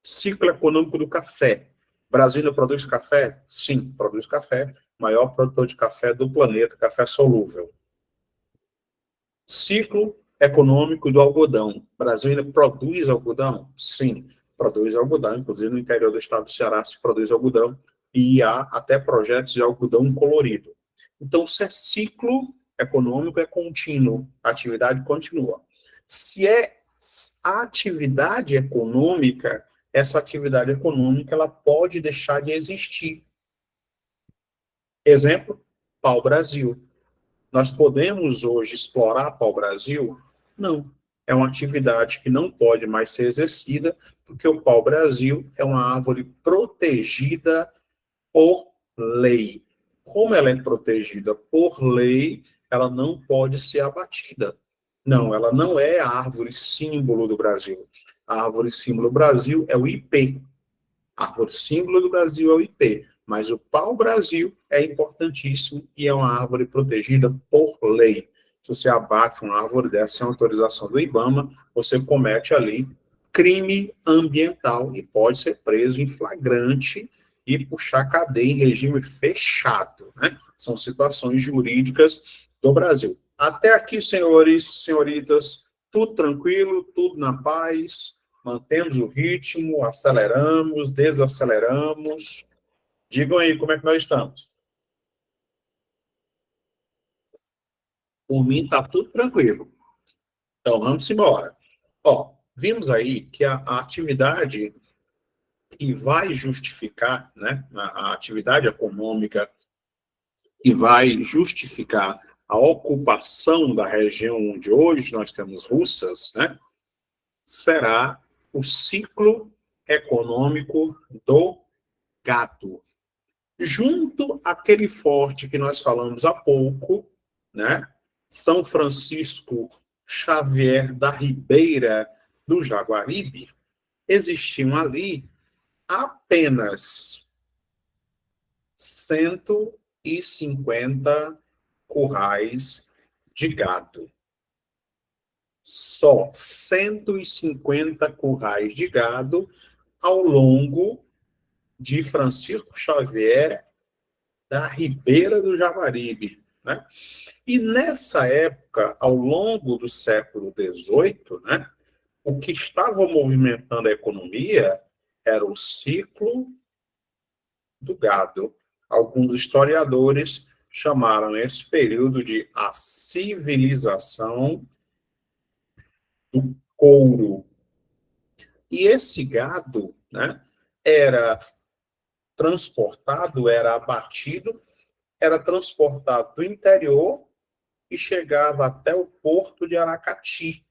[SPEAKER 1] Ciclo econômico do café. O Brasil ainda produz café? Sim, produz café. Maior produtor de café do planeta, café solúvel. Ciclo econômico do algodão. O Brasil ainda produz algodão? Sim, produz algodão. Inclusive, no interior do estado do Ceará se produz algodão. E há até projetos de algodão colorido. Então, se é ciclo econômico, é contínuo. A atividade continua. Se é a atividade econômica, essa atividade econômica ela pode deixar de existir. Exemplo, pau-brasil. Nós podemos hoje explorar pau-brasil? Não. É uma atividade que não pode mais ser exercida, porque o pau-brasil é uma árvore protegida por lei. Como ela é protegida por lei, ela não pode ser abatida. Não, ela não é a árvore símbolo do Brasil. A árvore símbolo do Brasil é o ipê. A árvore símbolo do Brasil é o ipê. Mas o pau-brasil é importantíssimo e é uma árvore protegida por lei. Se você abate uma árvore dessa sem autorização do IBAMA, você comete ali crime ambiental e pode ser preso em flagrante e puxar cadeia em regime fechado, né? São situações jurídicas do Brasil. Até aqui, senhores, senhoritas, tudo tranquilo, tudo na paz, mantemos o ritmo, aceleramos, desaceleramos. Digam aí como é que nós estamos. Por mim, está tudo tranquilo. Então, vamos embora. Ó, vimos aí que a atividade que vai justificar, né, a atividade econômica que vai justificar a ocupação da região onde hoje nós temos russas, né, será o ciclo econômico do gado. Junto àquele forte que nós falamos há pouco, né, São Francisco Xavier da Ribeira do Jaguaribe, existiam ali apenas 150 currais de gado. Só 150 currais de gado ao longo de Francisco Xavier da Ribeira do Jaguaribe, né? E nessa época, ao longo do século XVIII, né, o que estava movimentando a economia era o ciclo do gado. Alguns historiadores chamaram esse período de a civilização do couro. E esse gado, né, era transportado, era abatido, era transportado do interior e chegava até o porto de Aracati.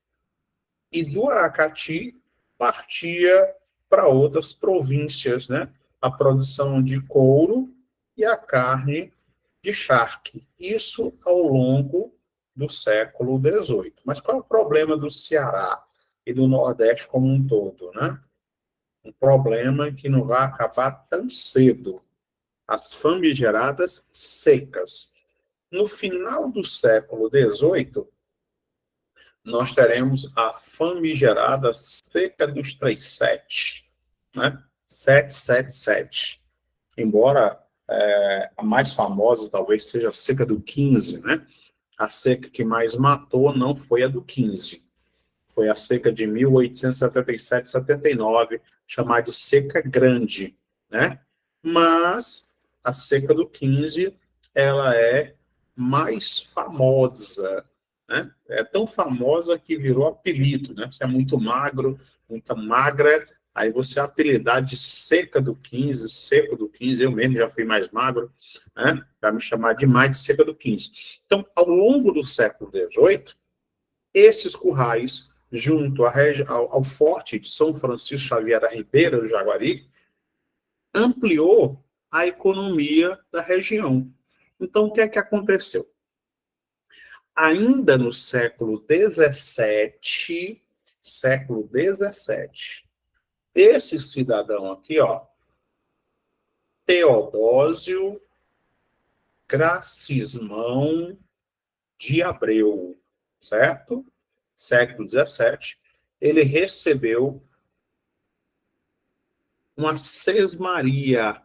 [SPEAKER 1] E do Aracati partia para outras províncias, né? A produção de couro e a carne de charque. Isso ao longo do século XVIII. Mas qual é o problema do Ceará e do Nordeste como um todo, né? Um problema que não vai acabar tão cedo. As famigeradas secas. No final do século XVIII, nós teremos a famigerada seca dos 37, né? 777. Embora a mais famosa talvez seja a seca do 15, né? A seca que mais matou não foi a do 15. Foi a seca de 1877-79, chamada de seca grande, né? Mas a seca do 15, ela é mais famosa, né? É tão famosa que virou apelido, né? Você é muito magro, muito magra, aí você é apelidado de seca do 15, seco do 15, eu mesmo já fui mais magro, né? Para me chamar demais de seca do 15. Então, ao longo do século XVIII, esses currais, junto ao forte de São Francisco Xavier da Ribeira do Jaguaribe, ampliou a economia da região. Então, o que é que aconteceu? Ainda no século XVII, esse cidadão aqui, ó, Teodósio Gracismão de Abreu, certo? Século XVII, ele recebeu uma sesmaria,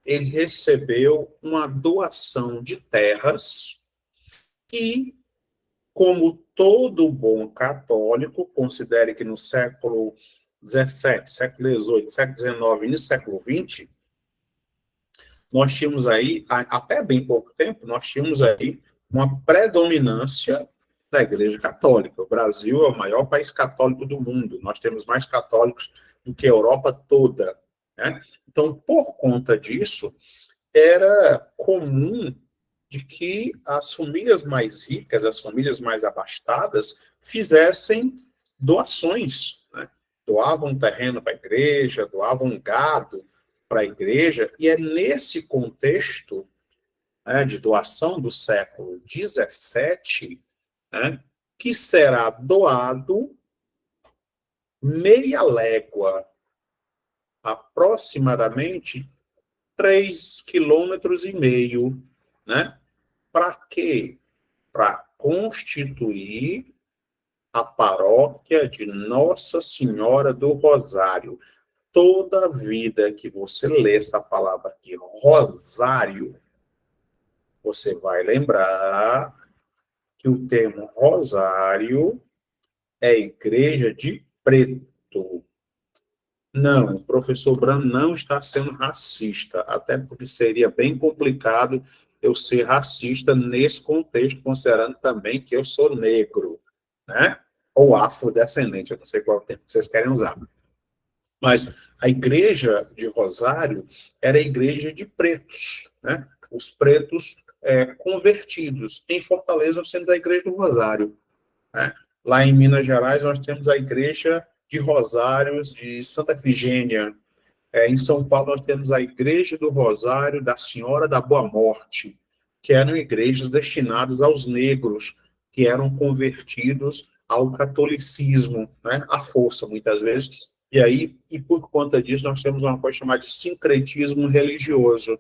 [SPEAKER 1] ele recebeu uma doação de terras e, como todo bom católico, considere que no século XVII, século XVIII, século XIX e no século XX, nós tínhamos aí, até bem pouco tempo, nós tínhamos aí uma predominância da Igreja Católica. O Brasil é o maior país católico do mundo. Nós temos mais católicos do que a Europa toda, né? Então, por conta disso, era comum de que as famílias mais ricas, as famílias mais abastadas, fizessem doações, né? Doavam terreno para a igreja, doavam gado para a igreja, e é nesse contexto, né, de doação do século XVII, né, que será doado meia légua, aproximadamente 3,5 km, né? Para quê? Para constituir a paróquia de Nossa Senhora do Rosário. Toda vida que você lê essa palavra aqui, Rosário, você vai lembrar que o termo Rosário é igreja de preto. Não, o professor Brano não está sendo racista, até porque seria bem complicado eu ser racista nesse contexto, considerando também que eu sou negro, né? Ou afrodescendente, eu não sei qual é o termo que vocês querem usar. Mas a igreja de Rosário era a igreja de pretos, né? Os pretos convertidos. Em Fortaleza, nós temos a igreja do Rosário, né? Lá em Minas Gerais, nós temos a igreja de Rosários de Santa Efigênia. Em São Paulo, nós temos a Igreja do Rosário da Senhora da Boa Morte, que eram igrejas destinadas aos negros, que eram convertidos ao catolicismo, né, à força, muitas vezes. E aí, e por conta disso, nós temos uma coisa chamada de sincretismo religioso.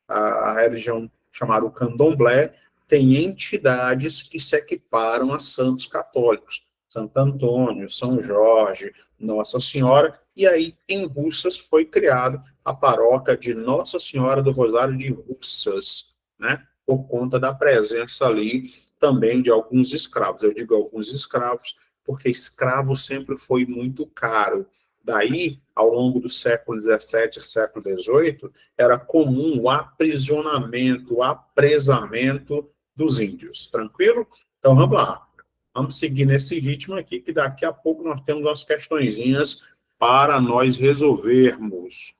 [SPEAKER 1] A religião chamada o candomblé tem entidades que se equiparam a santos católicos. Santo Antônio, São Jorge, Nossa Senhora, e aí em Russas foi criado a paróquia de Nossa Senhora do Rosário de Russas, né? Por conta da presença ali também de alguns escravos. Eu digo alguns escravos, porque escravo sempre foi muito caro. Daí, ao longo do século XVII e século XVIII, era comum o aprisionamento, o apresamento dos índios. Tranquilo? Então, vamos lá. Vamos seguir nesse ritmo aqui, que daqui a pouco nós temos umas questõezinhas para nós resolvermos.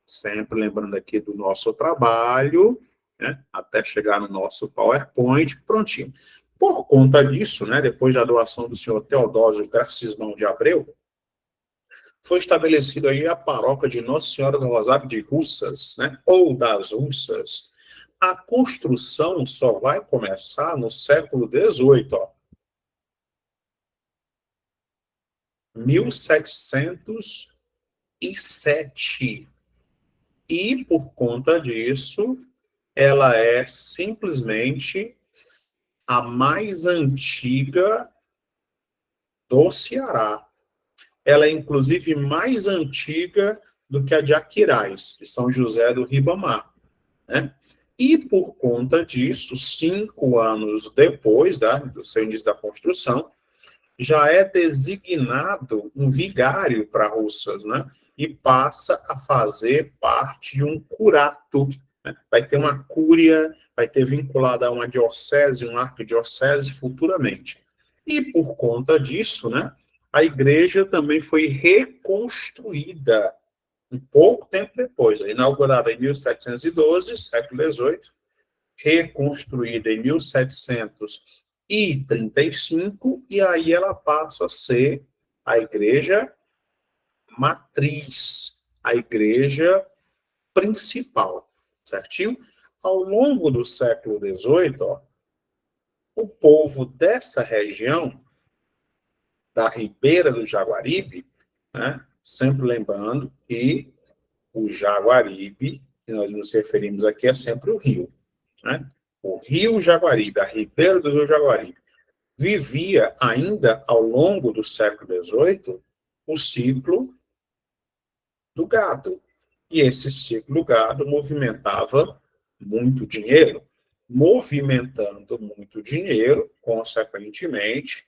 [SPEAKER 1] Sempre lembrando aqui do nosso trabalho, né, até chegar no nosso PowerPoint, prontinho. Por conta disso, né, depois da doação do senhor Teodósio Gracismão de Abreu, foi estabelecida aí a paróquia de Nossa Senhora do Rosário de Russas, né, ou das Russas. A construção só vai começar no século XVIII, ó. 1707. E, por conta disso, ela é simplesmente a mais antiga do Ceará. Ela é, inclusive, mais antiga do que a de Aquiraz, de São José do Ribamar, né? E, por conta disso, 5 anos depois do seu início da construção, já é designado um vigário para Russas, né? E passa a fazer parte de um curato, né? Vai ter uma cúria, vai ter vinculada a uma diocese, uma arquidiocese futuramente. E por conta disso, né, a igreja também foi reconstruída um pouco tempo depois, inaugurada em 1712, século XVIII, reconstruída em 1735, e aí ela passa a ser a igreja matriz, a igreja principal, certinho? Ao longo do século XVIII, ó, o povo dessa região, da Ribeira do Jaguaribe, né, Sempre lembrando que o Jaguaribe, que nós nos referimos aqui, é sempre o rio, né? O rio Jaguaribe, a ribeira do rio Jaguaribe, vivia ainda ao longo do século XVIII o ciclo do gado. E esse ciclo do gado movimentava muito dinheiro. Movimentando muito dinheiro, consequentemente,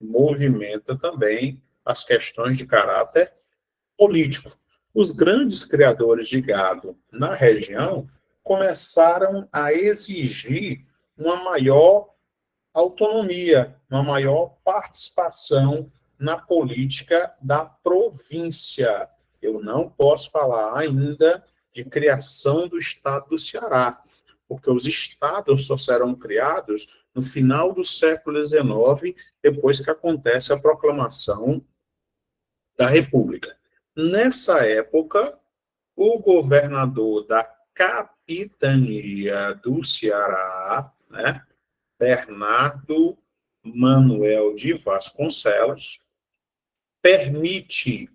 [SPEAKER 1] movimenta também as questões de caráter político. Os grandes criadores de gado na região começaram a exigir uma maior autonomia, uma maior participação na política da província. Eu não posso falar ainda de criação do Estado do Ceará, porque os estados só serão criados no final do século XIX, depois que acontece a proclamação da República. Nessa época, o governador da capitania do Ceará, né, Bernardo Manuel de Vasconcelos,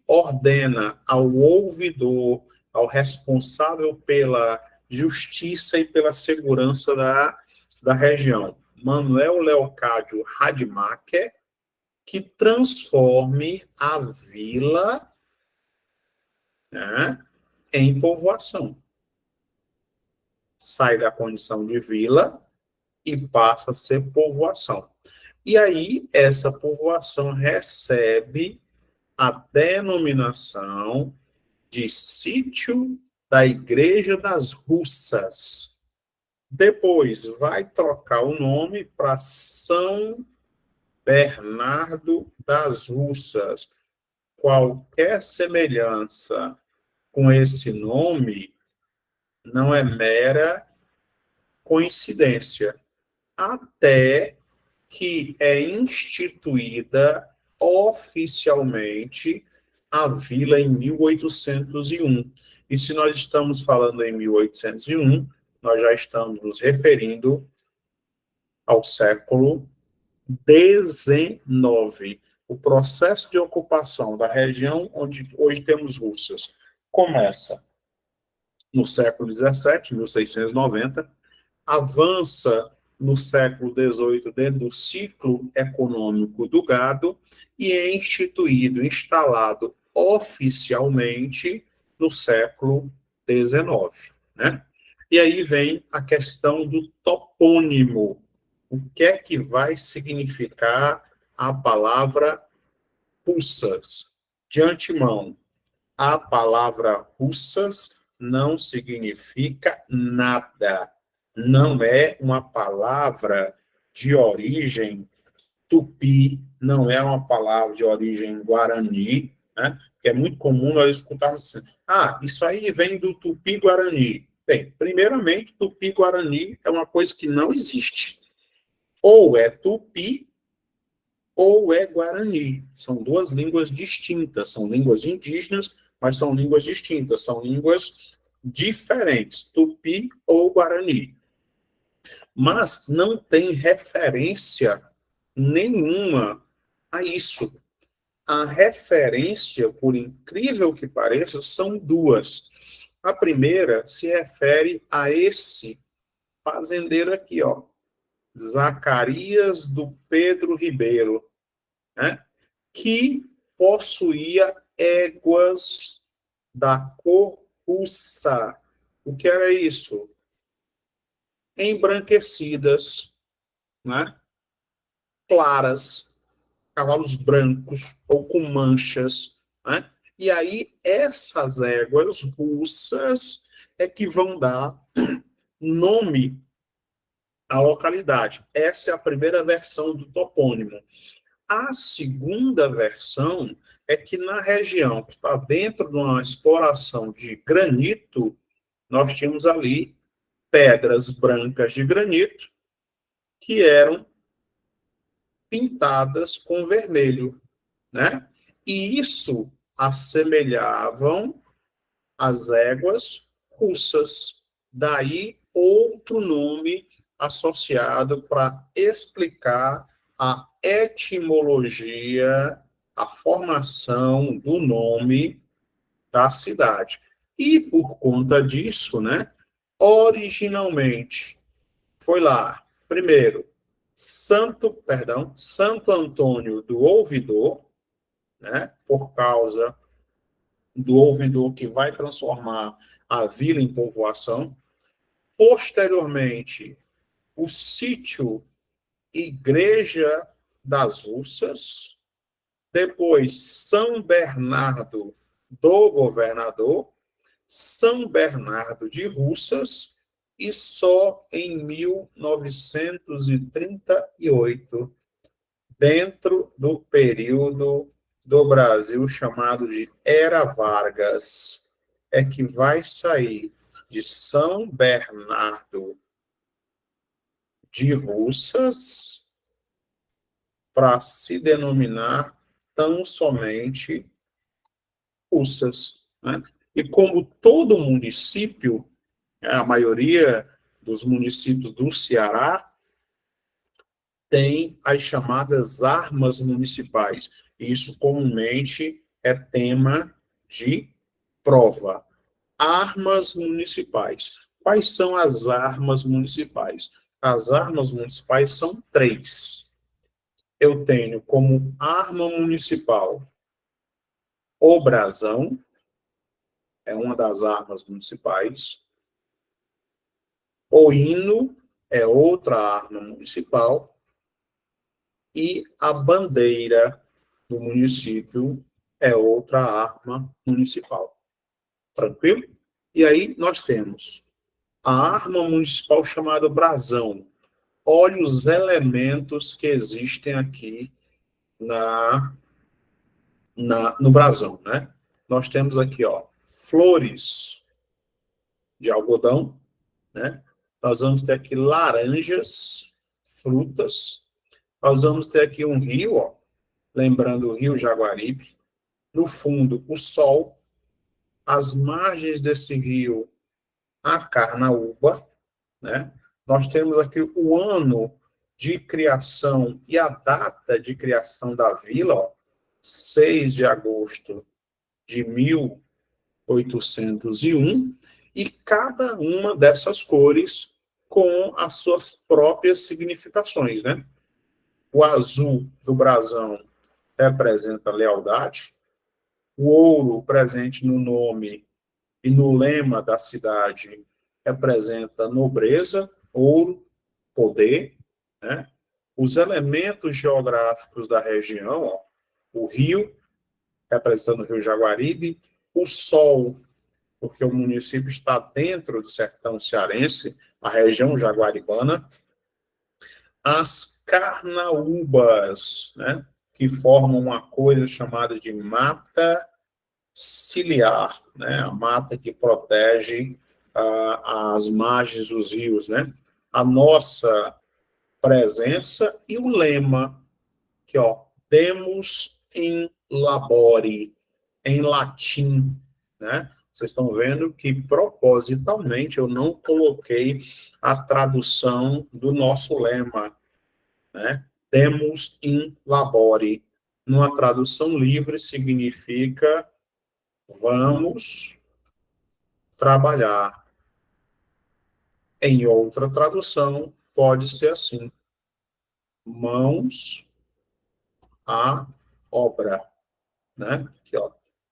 [SPEAKER 1] ordena ao ouvidor, ao responsável pela justiça e pela segurança da região, Manuel Leocádio Rademacher, que transforme a vila, né, em povoação. Sai da condição de vila e passa a ser povoação. E aí, essa povoação recebe a denominação de Sítio da Igreja das Russas. Depois vai trocar o nome para São Bernardo das Russas. Qualquer semelhança com esse nome não é mera coincidência, até que é instituída oficialmente a vila em 1801. E se nós estamos falando em 1801, nós já estamos nos referindo ao século XIX. O processo de ocupação da região onde hoje temos Russas começa no século XVII, 1690, avança no século XVIII dentro do ciclo econômico do gado e é instalado oficialmente no século XIX, né? E aí vem a questão do topônimo. O que é que vai significar a palavra Russas? De antemão, a palavra Russas não significa nada. Não é uma palavra de origem tupi, não é uma palavra de origem guarani, né? Que é muito comum nós escutarmos assim, isso aí vem do tupi-guarani. Bem, primeiramente, tupi-guarani é uma coisa que não existe. Ou é tupi, ou é guarani. São duas línguas distintas, são línguas indígenas, mas são línguas distintas, são línguas diferentes, tupi ou guarani. Mas não tem referência nenhuma a isso. A referência, por incrível que pareça, são duas. A primeira se refere a esse fazendeiro aqui, ó, Zacarias do Pedro Ribeiro, né, que possuía éguas da cor russa. O que era isso? Embranquecidas, né, claras, cavalos brancos ou com manchas, né? E aí essas éguas russas é que vão dar nome à localidade. Essa é a primeira versão do topônimo. A segunda versão é que na região que está dentro de uma exploração de granito, nós tínhamos ali pedras brancas de granito que eram pintadas com vermelho, né? E isso assemelhavam as éguas russas. Daí outro nome associado para explicar a etimologia a formação do nome da cidade. E por conta disso, né, originalmente, foi lá, primeiro, Santo Antônio do Ouvidor, né, por causa do ouvidor que vai transformar a vila em povoação. Posteriormente, o sítio Igreja das Russas, depois São Bernardo do Governador, São Bernardo de Russas, e só em 1938, dentro do período do Brasil chamado de Era Vargas, é que vai sair de São Bernardo de Russas para se denominar tão somente Russas, né? E como todo município, a maioria dos municípios do Ceará tem as chamadas armas municipais. Isso comumente é tema de prova. Armas municipais. Quais são as armas municipais? As armas municipais são 3. Eu tenho como arma municipal o brasão, é uma das armas municipais. O hino é outra arma municipal. E a bandeira do município é outra arma municipal. Tranquilo? E aí nós temos a arma municipal chamada brasão. Olha os elementos que existem aqui no brasão, né? Nós temos aqui, ó, flores de algodão, né? Nós vamos ter aqui laranjas, frutas. Nós vamos ter aqui um rio, ó, lembrando o rio Jaguaribe. No fundo, o sol. As margens desse rio, a carnaúba, né? Nós temos aqui o ano de criação e a data de criação da vila, ó, 6 de agosto de 1801, e cada uma dessas cores com as suas próprias significações, né? O azul do brasão representa lealdade, o ouro presente no nome e no lema da cidade representa nobreza, ouro, poder, né? Os elementos geográficos da região, ó, o rio, representando o rio Jaguaribe, o sol, porque o município está dentro do sertão cearense, a região jaguaribana, as carnaúbas, né, que formam uma coisa chamada de mata ciliar, né, a mata que protege as margens dos rios, né, a nossa presença e o lema, que, ó, Demus in labore, em latim, né? Vocês estão vendo que, propositalmente, eu não coloquei a tradução do nosso lema, né? Demus in labore. Numa tradução livre, significa vamos trabalhar. Em outra tradução, pode ser assim: mãos à obra, né? Aqui, ó,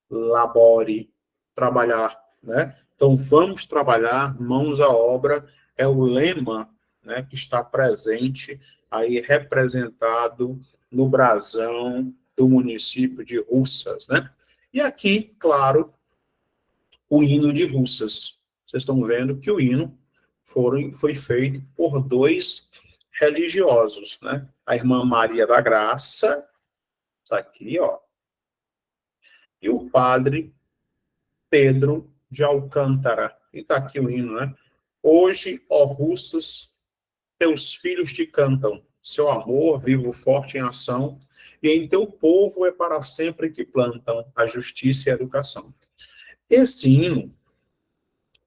[SPEAKER 1] labore, trabalhar, né? Então, vamos trabalhar, mãos à obra, é o lema, né, que está presente aí, representado no brasão do município de Russas, né? E aqui, claro, o hino de Russas. Vocês estão vendo que o hino foi feito por 2 religiosos, né? A irmã Maria da Graça, está aqui, ó, e o padre Pedro de Alcântara. E está aqui o hino, né? Hoje, ó Russas, teus filhos te cantam, seu amor vivo forte em ação, e em teu povo é para sempre que plantam a justiça e a educação. Esse hino,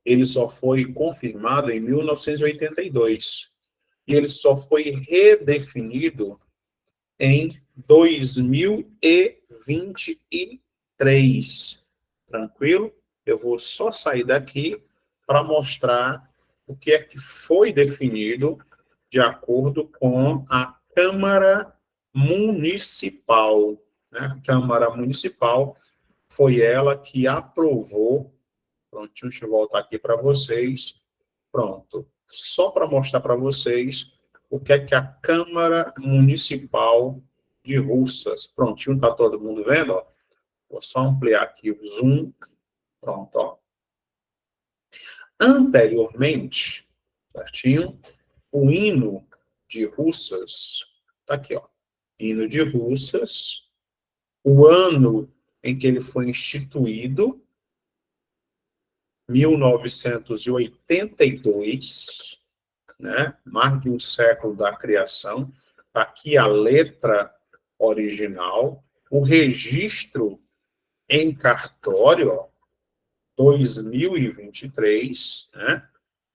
[SPEAKER 1] ele só foi confirmado em 1982, e ele só foi redefinido em 2023. Tranquilo? Eu vou só sair daqui para mostrar o que é que foi definido de acordo com a Câmara Municipal. Né? A Câmara Municipal foi ela que aprovou. Prontinho, deixa eu voltar aqui para vocês. Pronto. Só para mostrar para vocês o que é que a Câmara Municipal de Russas. Prontinho, está todo mundo vendo? Ó. Vou só ampliar aqui o zoom. Pronto, ó. Anteriormente, certinho, o hino de Russas, está aqui, ó. Hino de Russas, o ano em que ele foi instituído, 1982, né? Mais de um século da criação. Está aqui a letra original, o registro em cartório, ó, 2023, né?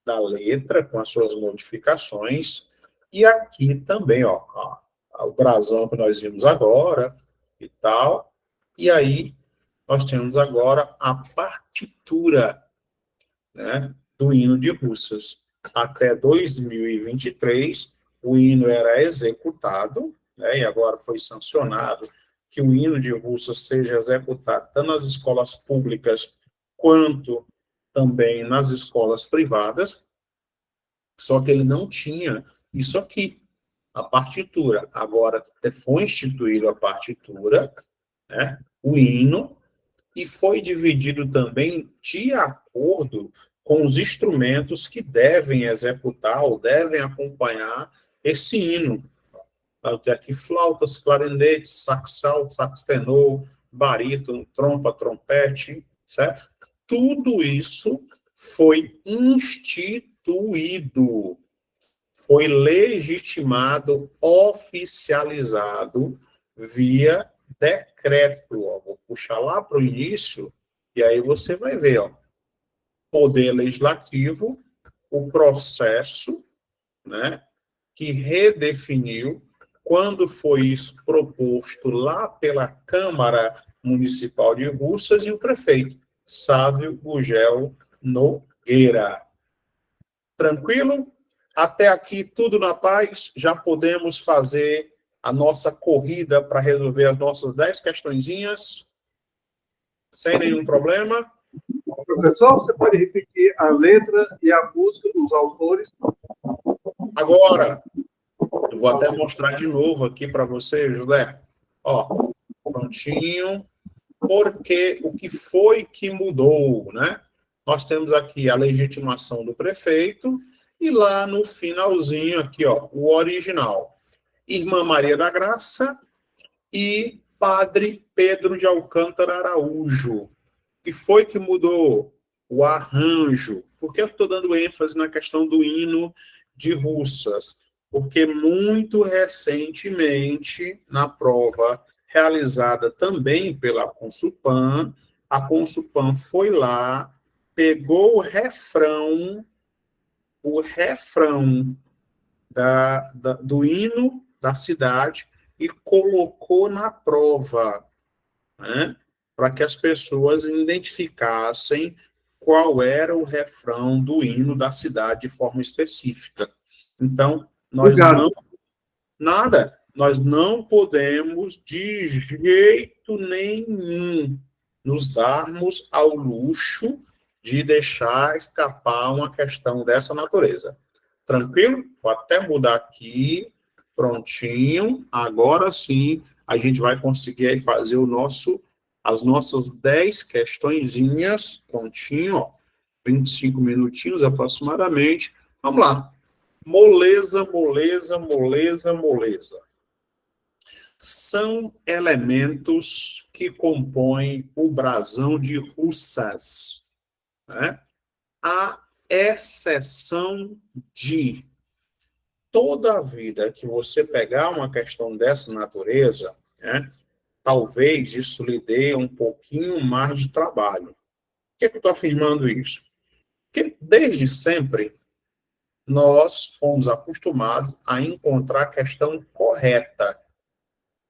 [SPEAKER 1] Da letra, com as suas modificações, e aqui também, ó, o brasão que nós vimos agora, e tal, e aí nós temos agora a partitura, né, do hino de Russas. Até 2023, o hino era executado, né, e agora foi sancionado que o hino de Russas seja executado tanto nas escolas públicas quanto também nas escolas privadas, só que ele não tinha isso aqui, a partitura. Agora foi instituído a partitura, né, o hino, e foi dividido também de acordo com os instrumentos que devem executar ou devem acompanhar esse hino. Tem aqui flautas, clarinetes, sax alto, sax tenor, barítono, trompa, trompete, certo? Tudo isso foi instituído, foi legitimado, oficializado via decreto. Ó. Vou puxar lá para o início, e aí você vai ver, ó, Poder Legislativo, o processo, né, que redefiniu, quando foi isso proposto lá pela Câmara Municipal de Russas e o prefeito, Sávio Gugel Nogueira. Tranquilo? Até aqui tudo na paz, já podemos fazer a nossa corrida para resolver as nossas 10 questõezinhas, sem nenhum problema.
[SPEAKER 2] Professor, você pode repetir a letra e a música dos autores?
[SPEAKER 1] Agora, eu vou até mostrar de novo aqui para você, José. Ó, prontinho. Porque o que foi que mudou, né? Nós temos aqui a legitimação do prefeito e lá no finalzinho aqui, ó, o original. Irmã Maria da Graça e Padre Pedro de Alcântara Araújo. O que foi que mudou? O arranjo. Por que eu estou dando ênfase na questão do hino de Russas? Porque muito recentemente, na prova realizada também pela Consulpan, a Consulpan foi lá, pegou o refrão do hino da cidade e colocou na prova, né, para que as pessoas identificassem qual era o refrão do hino da cidade de forma específica. Então, nós não podemos, de jeito nenhum, nos darmos ao luxo de deixar escapar uma questão dessa natureza. Tranquilo? Vou até mudar aqui. Prontinho. Agora sim, a gente vai conseguir aí fazer as nossas 10 questõezinhas. Prontinho, ó. 25 minutinhos aproximadamente. Vamos lá. Moleza, moleza, moleza, moleza. São elementos que compõem o brasão de Russas, né? A exceção de toda a vida que você pegar uma questão dessa natureza, né, talvez isso lhe dê um pouquinho mais de trabalho. Por que eu estou afirmando isso? Porque desde sempre nós fomos acostumados a encontrar a questão correta.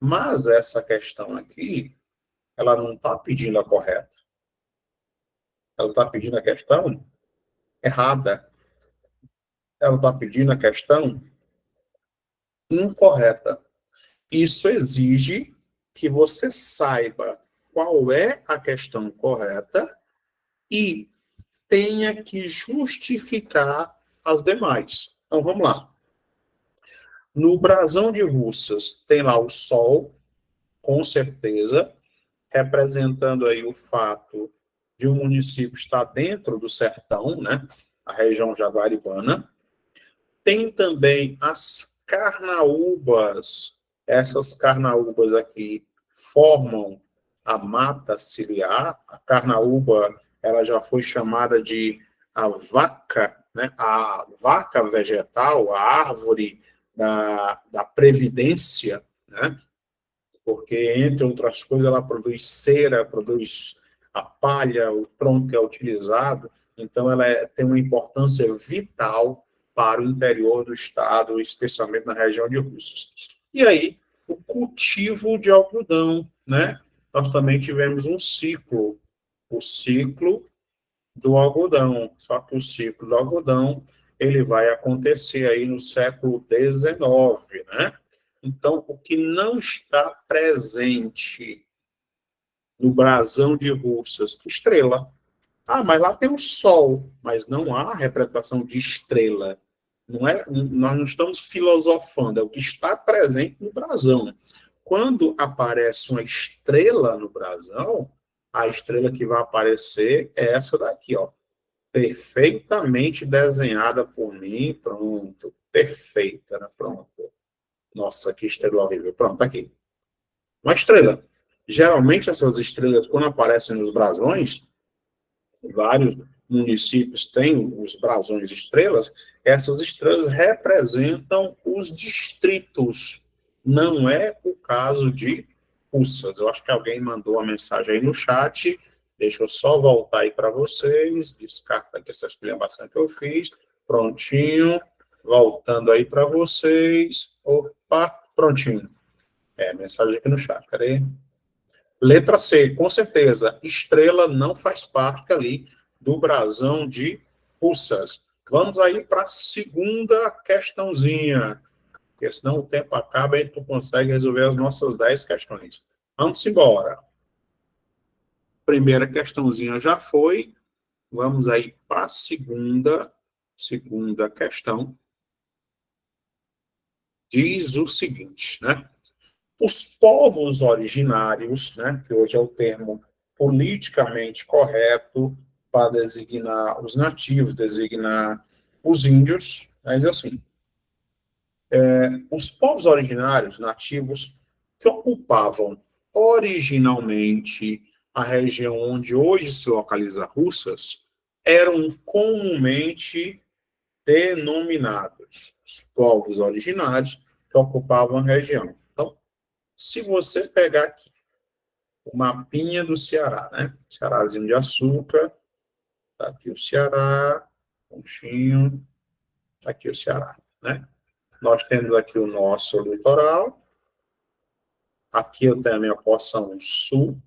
[SPEAKER 1] Mas essa questão aqui, ela não está pedindo a correta. Ela está pedindo a questão errada. Ela está pedindo a questão incorreta. Isso exige que você saiba qual é a questão correta e tenha que justificar as demais. Então, vamos lá. No brasão de Russas tem lá o sol, com certeza, representando aí o fato de um município estar dentro do sertão, né? A região jaguaribana. Tem também as carnaúbas. Essas carnaúbas aqui formam a mata ciliar. A carnaúba, ela já foi chamada de a vaca, né? A vaca vegetal, a árvore da previdência, né? Porque, entre outras coisas, ela produz cera, produz a palha, o tronco que é utilizado, então ela tem uma importância vital para o interior do estado, especialmente na região de Russas. E aí, o cultivo de algodão, né? Nós também tivemos um ciclo, o ciclo do algodão, só que o ciclo do algodão, ele vai acontecer aí no século XIX, né? Então, o que não está presente no brasão de Russas? Estrela. Ah, mas lá tem o sol, mas não há representação de estrela. Não é, nós não estamos filosofando, é o que está presente no brasão. Quando aparece uma estrela no brasão, a estrela que vai aparecer é essa daqui, ó. Perfeitamente desenhada por mim, pronto. Perfeita, né? Pronto. Nossa, que estrela horrível. Pronto, tá aqui. Uma estrela. Geralmente, essas estrelas, quando aparecem nos brasões, vários municípios têm os brasões estrelas, essas estrelas representam os distritos. Não é o caso de Russas. Eu acho que alguém mandou uma mensagem aí no chat. Deixa eu só voltar aí para vocês. Descarta aqui essa explicação que eu fiz. Prontinho. Voltando aí para vocês. Opa, prontinho. Mensagem aqui no chat. Cadê? Letra C, com certeza. Estrela não faz parte ali do brasão de Russas. Vamos aí para a segunda questãozinha, porque senão o tempo acaba e tu consegue resolver as nossas 10 questões. Vamos embora. Primeira questãozinha já foi. Vamos aí para a segunda questão. Diz o seguinte, né? Os povos originários, né, que hoje é o termo politicamente correto para designar os nativos, designar os índios, mas assim, os povos originários, nativos, que ocupavam originalmente a região onde hoje se localiza Russas, eram comumente denominados os povos originários que ocupavam a região. Então, se você pegar aqui o mapinha do Ceará, né? Cearazinho de açúcar, tá aqui o Ceará, pontinho, tá aqui o Ceará, né? Nós temos aqui o nosso litoral, aqui eu tenho a minha porção sul,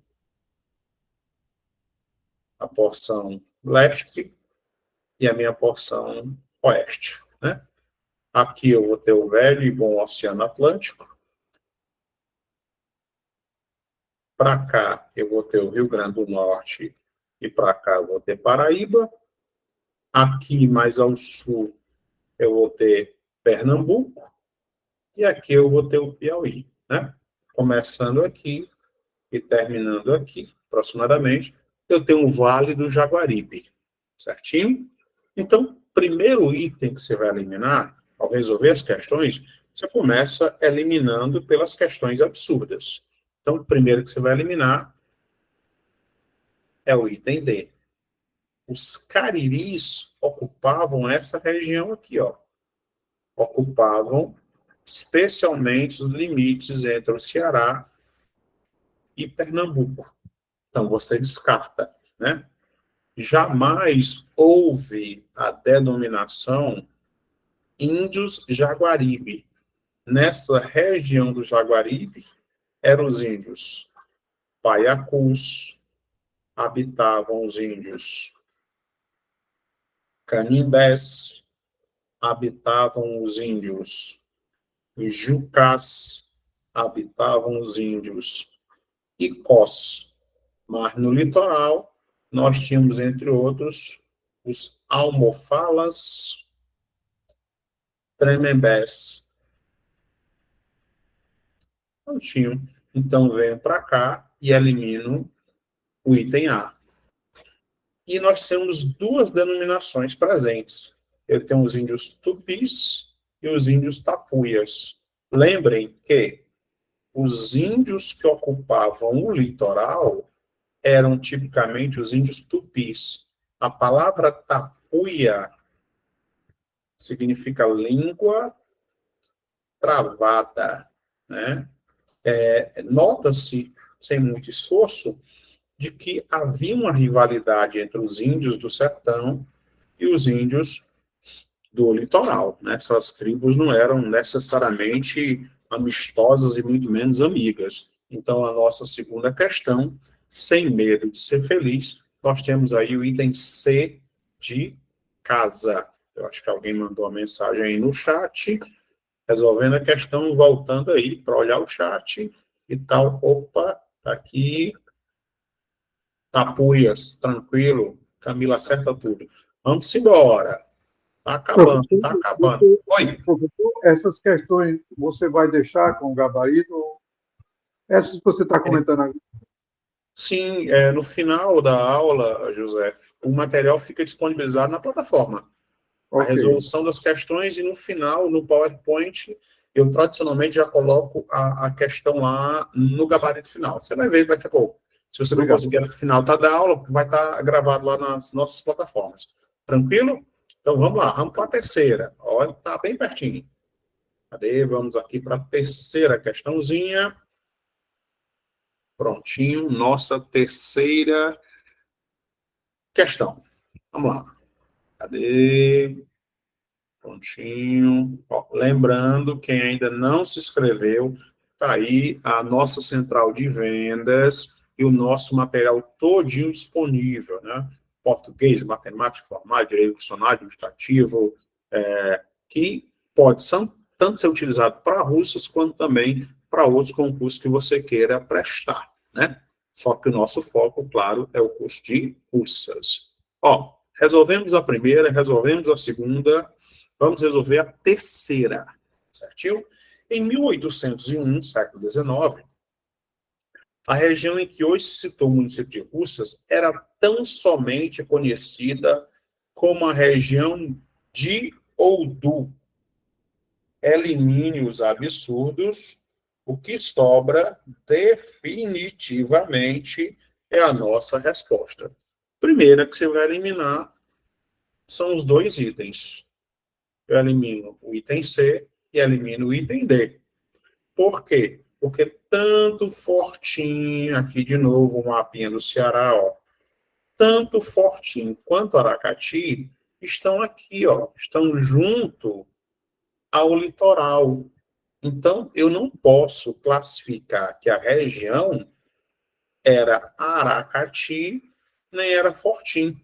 [SPEAKER 1] a porção leste e a minha porção oeste, né? Aqui eu vou ter o velho e bom Oceano Atlântico. Para cá eu vou ter o Rio Grande do Norte e para cá eu vou ter Paraíba. Aqui mais ao sul eu vou ter Pernambuco e aqui eu vou ter o Piauí, né? Começando aqui e terminando aqui, aproximadamente, eu tenho o Vale do Jaguaribe, certinho? Então, primeiro item que você vai eliminar, ao resolver as questões, você começa eliminando pelas questões absurdas. Então, o primeiro que você vai eliminar é o item D. Os cariris ocupavam essa região aqui, ó. Ocupavam especialmente os limites entre o Ceará e Pernambuco. Então, você descarta, né? Jamais houve a denominação índios Jaguaribe. Nessa região do Jaguaribe, eram os índios paiacus, habitavam os índios canimbés, habitavam os índios jucás, habitavam os índios icós. Mas no litoral, nós tínhamos, entre outros, os almofalas, tremembés. Não tinham. Então, venho para cá e elimino o item A. E nós temos duas denominações presentes. Eu tenho os índios tupis e os índios tapuias. Lembrem que os índios que ocupavam o litoral eram tipicamente os índios tupis. A palavra tapuia significa língua travada, né? Nota-se, sem muito esforço, de que havia uma rivalidade entre os índios do sertão e os índios do litoral, né? Essas tribos não eram necessariamente amistosas e muito menos amigas. Então, a nossa segunda questão, sem medo de ser feliz, nós temos aí o item C de casa. Eu acho que alguém mandou uma mensagem aí no chat, resolvendo a questão, voltando aí para olhar o chat e tal. Opa, tá aqui. Tapuias, tranquilo. Camila acerta tudo. Vamos embora. Tá acabando, tá acabando. Oi.
[SPEAKER 2] Professor, essas questões você vai deixar com o gabarito? Essas que você está comentando agora?
[SPEAKER 1] Sim, no final da aula, José, o material fica disponibilizado na plataforma. A resolução das questões e no final, no PowerPoint, eu tradicionalmente já coloco a questão lá no gabarito final. Você vai ver daqui a pouco. Se você não conseguir no final da aula, vai estar gravado lá nas nossas plataformas. Tranquilo? Então vamos lá, vamos para a terceira. Olha, está bem pertinho. Cadê? Vamos aqui para a terceira questãozinha. Prontinho, nossa terceira questão. Vamos lá. Cadê? Prontinho. Ó, lembrando, quem ainda não se inscreveu, está aí a nossa central de vendas e o nosso material todinho disponível, né? Português, matemática, informática, direito constitucional, administrativo, que pode tanto ser utilizado para russas, quanto também para outros concursos que você queira prestar, né? Só que o nosso foco, claro, é o curso de russas. Ó, resolvemos a primeira, resolvemos a segunda, vamos resolver a terceira, certinho? Em 1801, século XIX, a região em que hoje se citou o município de Russas era tão somente conhecida como a região de ou do. Elimine os absurdos, o que sobra definitivamente é a nossa resposta. Primeira que você vai eliminar são os dois itens. Eu elimino o item C e elimino o item D. Por quê? Porque tanto Fortim, aqui de novo o mapinha do Ceará, ó, tanto Fortim quanto Aracati estão aqui, ó, estão junto ao litoral. Então, eu não posso classificar que a região era Aracati, nem era Fortim.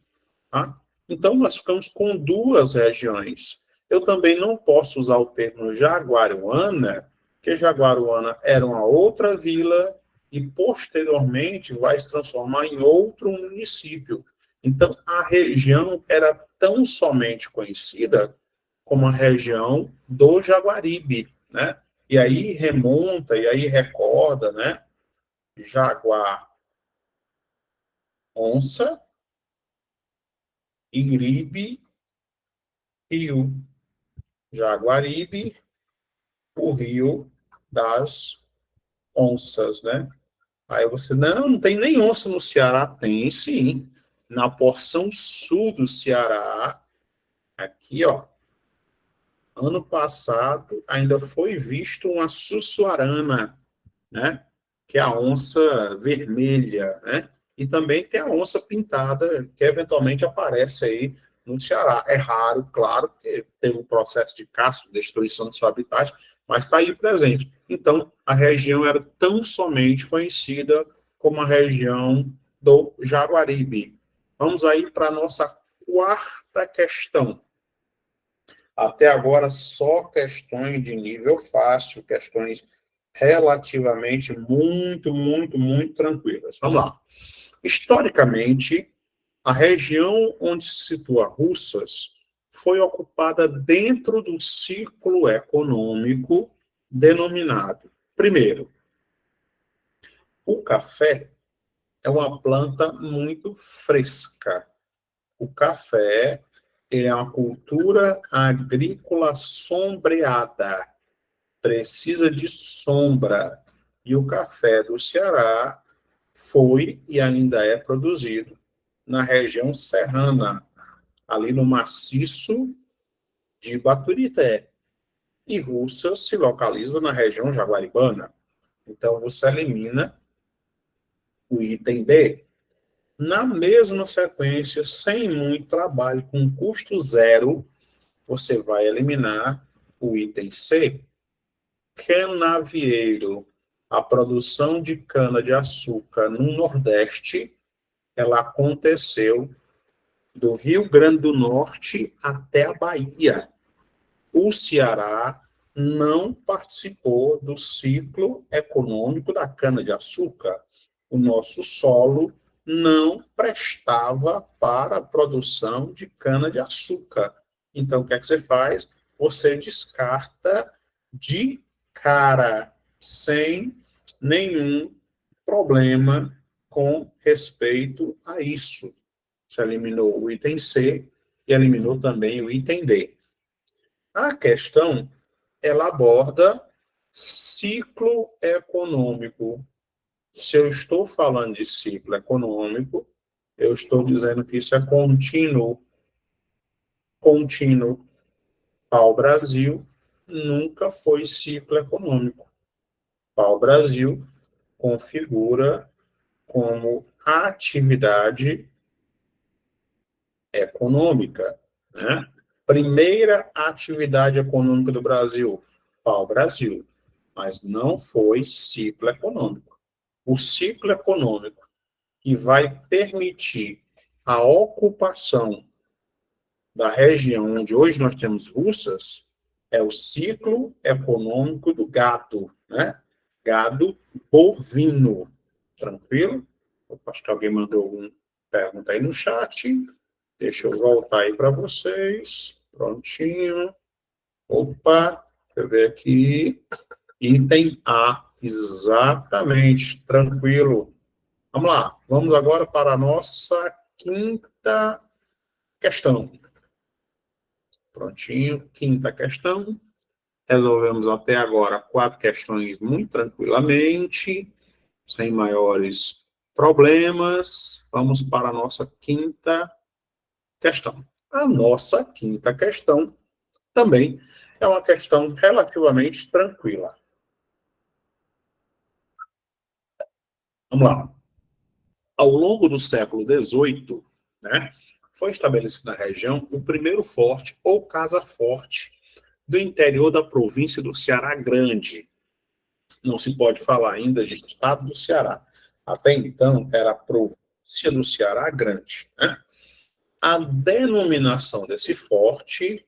[SPEAKER 1] Tá? Então, nós ficamos com duas regiões. Eu também não posso usar o termo Jaguaruana, porque Jaguaruana era uma outra vila e, posteriormente, vai se transformar em outro município. Então, a região era tão somente conhecida como a região do Jaguaribe, né? E aí remonta, e aí recorda, né? Jaguar, onça, Iribe, rio. Jaguaribe, o rio das onças, né? Aí você, não tem nem onça no Ceará. Tem, sim. Na porção sul do Ceará, aqui, ó, ano passado, ainda foi visto uma sussuarana, né? Que é a onça vermelha, né? E também tem a onça pintada, que eventualmente aparece aí no Ceará. É raro, claro, porque teve um processo de caça, destruição do seu habitat, mas está aí presente. Então, a região era tão somente conhecida como a região do Jaguaribe. Vamos aí para a nossa quarta questão. Até agora, só questões de nível fácil, questões relativamente muito tranquilas. Vamos lá. Historicamente, a região onde se situa Russas foi ocupada dentro do ciclo econômico denominado, primeiro, o café é uma planta muito fresca. O café é uma cultura agrícola sombreada, precisa de sombra. E o café do Ceará foi e ainda é produzido na região serrana, ali no maciço de Baturité. E Russas se localiza na região jaguaribana. Então, você elimina o item B. Na mesma sequência, sem muito trabalho, com custo zero, você vai eliminar o item C. Canavieiro. A produção de cana-de-açúcar no Nordeste, ela aconteceu do Rio Grande do Norte até a Bahia. O Ceará não participou do ciclo econômico da cana-de-açúcar. O nosso solo não prestava para a produção de cana-de-açúcar. Então, o que é que você faz? Você descarta de cara, sem nenhum problema com respeito a isso. Você eliminou o item C e eliminou também o item D. A questão, ela aborda ciclo econômico. Se eu estou falando de ciclo econômico, eu estou dizendo que isso é contínuo. Contínuo. Pau-Brasil nunca foi ciclo econômico. Pau-Brasil configura como atividade econômica, né? Primeira atividade econômica do Brasil, pau-brasil, mas não foi ciclo econômico. O ciclo econômico que vai permitir a ocupação da região onde hoje nós temos Russas é o ciclo econômico do gado, né? Gado bovino. Tranquilo? Opa, acho que alguém mandou alguma pergunta aí no chat. Deixa eu voltar aí para vocês. Prontinho. Opa, deixa eu ver aqui. Item A. Exatamente. Tranquilo. Vamos lá. Vamos agora para a nossa quinta questão. Prontinho. Quinta questão. Resolvemos até agora 4 questões muito tranquilamente, sem maiores problemas. Vamos para a nossa quinta questão. A nossa quinta questão também é uma questão relativamente tranquila. Vamos lá. Ao longo do século XVIII, né, foi estabelecido na região o primeiro forte ou casa-forte do interior da província do Ceará Grande. Não se pode falar ainda de estado do Ceará. Até então, era a província do Ceará Grande, né? A denominação desse forte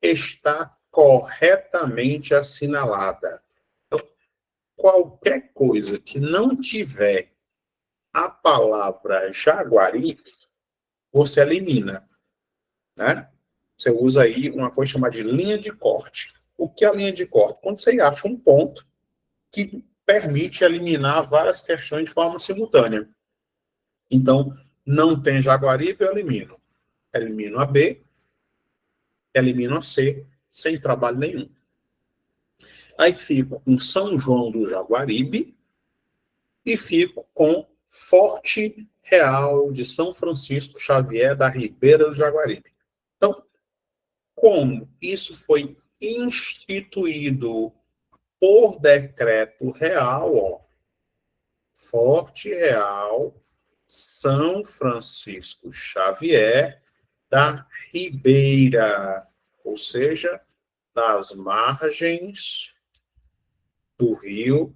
[SPEAKER 1] está corretamente assinalada. Então, qualquer coisa que não tiver a palavra Jaguaribe, você elimina, né? Você usa aí uma coisa chamada de linha de corte. O que é a linha de corte? Quando você acha um ponto que permite eliminar várias questões de forma simultânea. Então, não tem Jaguaribe, eu elimino. Elimino a B, elimino a C, sem trabalho nenhum. Aí fico com São João do Jaguaribe e fico com Forte Real de São Francisco Xavier da Ribeira do Jaguaribe. Então, como isso foi instituído por decreto real, ó, Forte Real São Francisco Xavier da Ribeira, ou seja, das margens do rio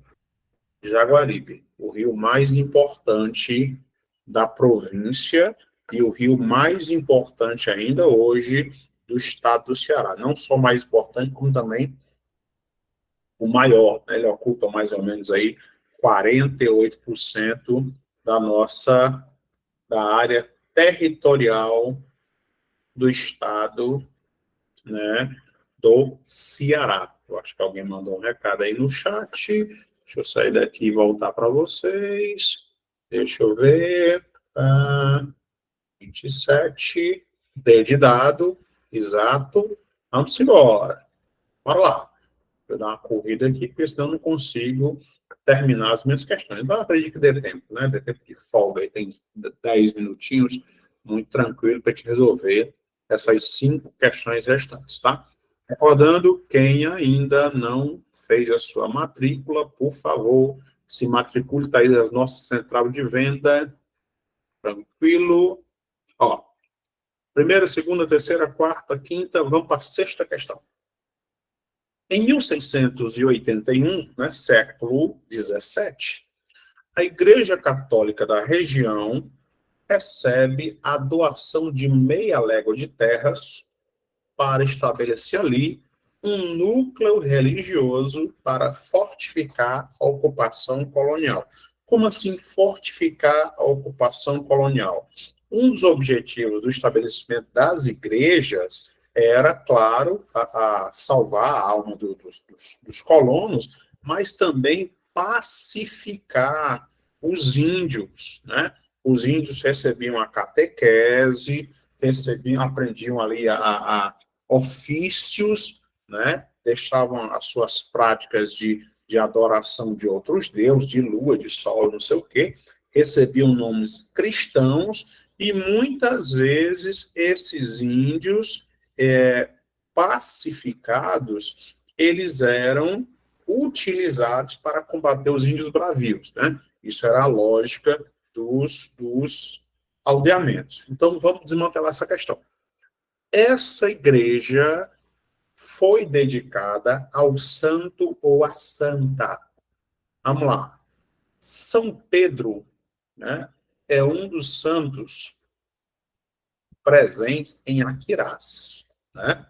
[SPEAKER 1] Jaguaribe, o rio mais importante da província e o rio mais importante ainda hoje do estado do Ceará. Não só mais importante, como também o maior, né? Ele ocupa mais ou menos aí 48% da área territorial do estado, né, do Ceará. Eu acho que alguém mandou um recado aí no chat. Deixa eu sair daqui e voltar para vocês. Deixa eu ver. 27. D de dado. Exato. Vamos embora. Bora lá. Vou dar uma corrida aqui, porque senão eu não consigo terminar as minhas questões. Então, eu acredito que dê tempo, né? Dê tempo de folga. Aí tem 10 minutinhos, muito tranquilo para te resolver essas 5 questões restantes, tá? Recordando, quem ainda não fez a sua matrícula, por favor, se matricule, está aí na nossa central de venda, tranquilo. Ó, primeira, segunda, terceira, quarta, quinta, vamos para a sexta questão. Em 1681, né, século XVII, a Igreja Católica da região recebe a doação de meia légua de terras para estabelecer ali um núcleo religioso para fortificar a ocupação colonial. Como assim fortificar a ocupação colonial? Um dos objetivos do estabelecimento das igrejas era, claro, a salvar a alma dos colonos, mas também pacificar os índios, né? Os índios recebiam a catequese, aprendiam ali a ofícios, né? Deixavam as suas práticas de adoração de outros deuses, de lua, de sol, não sei o quê, recebiam nomes cristãos e muitas vezes esses índios pacificados, eles eram utilizados para combater os índios bravios, né? Isso era a lógica dos aldeamentos. Então, vamos desmantelar essa questão. Essa igreja foi dedicada ao santo ou à santa. Vamos lá. São Pedro, né, é um dos santos presentes em Aquirás, né?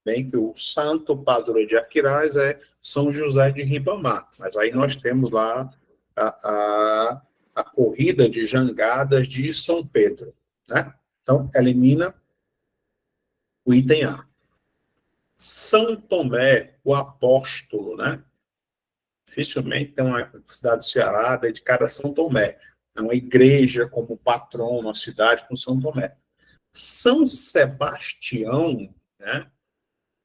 [SPEAKER 1] Bem que o santo padroeiro de Aquirás é São José de Ribamar, mas aí nós temos lá a corrida de jangadas de São Pedro, né? Então, elimina o item A. São Tomé, o apóstolo, né? Dificilmente tem uma cidade do Ceará dedicada a São Tomé. É uma igreja como patrono, uma cidade com São Tomé. São Sebastião, né,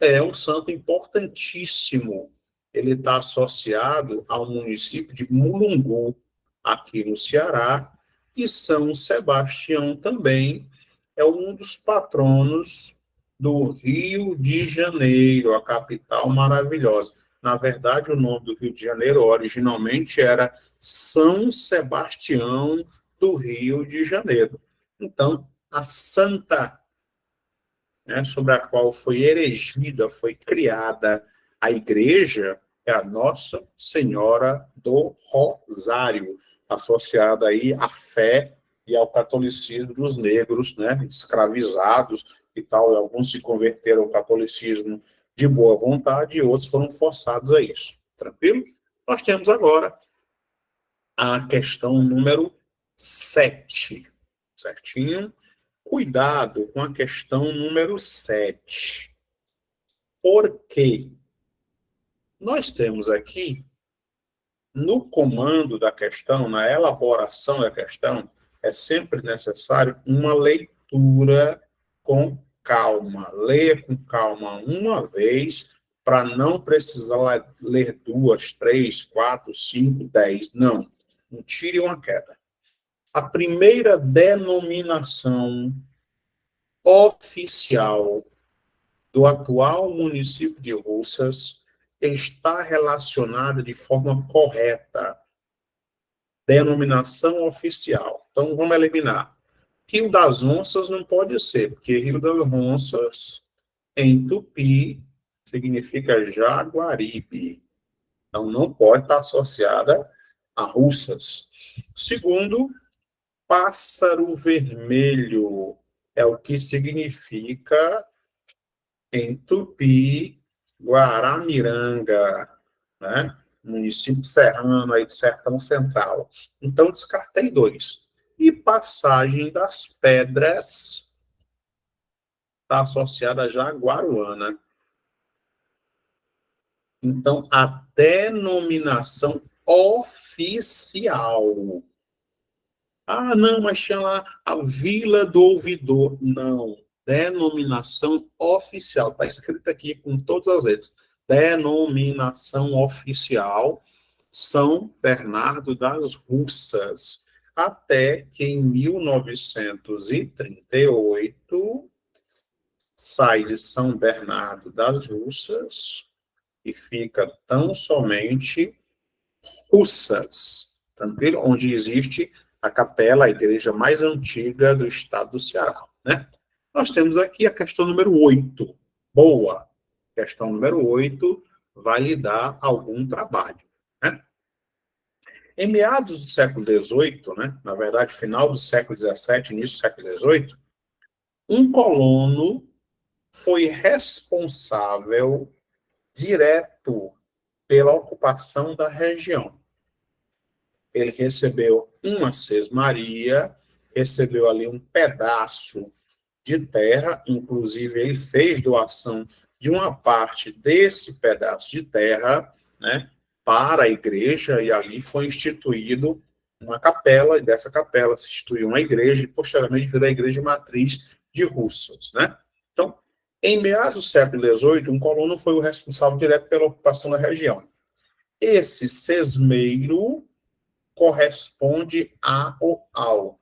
[SPEAKER 1] é um santo importantíssimo. Ele está associado ao município de Mulungu, aqui no Ceará, e São Sebastião também é um dos patronos do Rio de Janeiro, a capital maravilhosa. Na verdade, o nome do Rio de Janeiro originalmente era São Sebastião do Rio de Janeiro. Então, a santa, né, sobre a qual foi erigida, foi criada a igreja, é a Nossa Senhora do Rosário, associada aí à fé e ao catolicismo dos negros, né, escravizados e tal. Alguns se converteram ao catolicismo de boa vontade e outros foram forçados a isso. Tranquilo? Nós temos agora a questão número 7. Certinho? Cuidado com a questão número 7. Por quê? Nós temos aqui, no comando da questão, na elaboração da questão, é sempre necessário uma leitura com calma. Leia com calma uma vez, para não precisar ler 2, 3, 4, 5, 10. Não. Não tire uma queda. A primeira denominação oficial do atual município de Russas está relacionada de forma correta. Denominação oficial. Então, vamos eliminar. Rio das Onças não pode ser, porque Rio das Onças, em Tupi, significa Jaguaribe. Então, não pode estar associada a russas. Segundo, pássaro vermelho é o que significa, em Tupi, Guaramiranga, né? Município serrano aí do Sertão Central. Então, descartei 2. E Passagem das Pedras está associada a Jaguaruana. Então, a denominação oficial. Ah, não, mas tinha lá a Vila do Ouvidor. Não, denominação oficial. Está escrito aqui com todas as letras. Denominação oficial São Bernardo das Russas. Até que em 1938 sai de São Bernardo das Russas e fica tão somente Russas, tranquilo? Onde existe a capela, a igreja mais antiga do estado do Ceará, né? Nós temos aqui a questão número 8. Boa. Questão número 8 vai lhe dar algum trabalho, né? Em meados do século XVIII, né, na verdade, final do século XVII, início do século XVIII, um colono foi responsável direto pela ocupação da região. Ele recebeu uma sesmaria, recebeu ali um pedaço de terra, inclusive ele fez doação de uma parte desse pedaço de terra, né, para a igreja, e ali foi instituído uma capela, e dessa capela se instituiu uma igreja, e posteriormente virou a igreja matriz de Russas, né? Então, em meados do século XVIII, um colono foi o responsável direto pela ocupação da região. Esse sesmeiro corresponde a ou ao.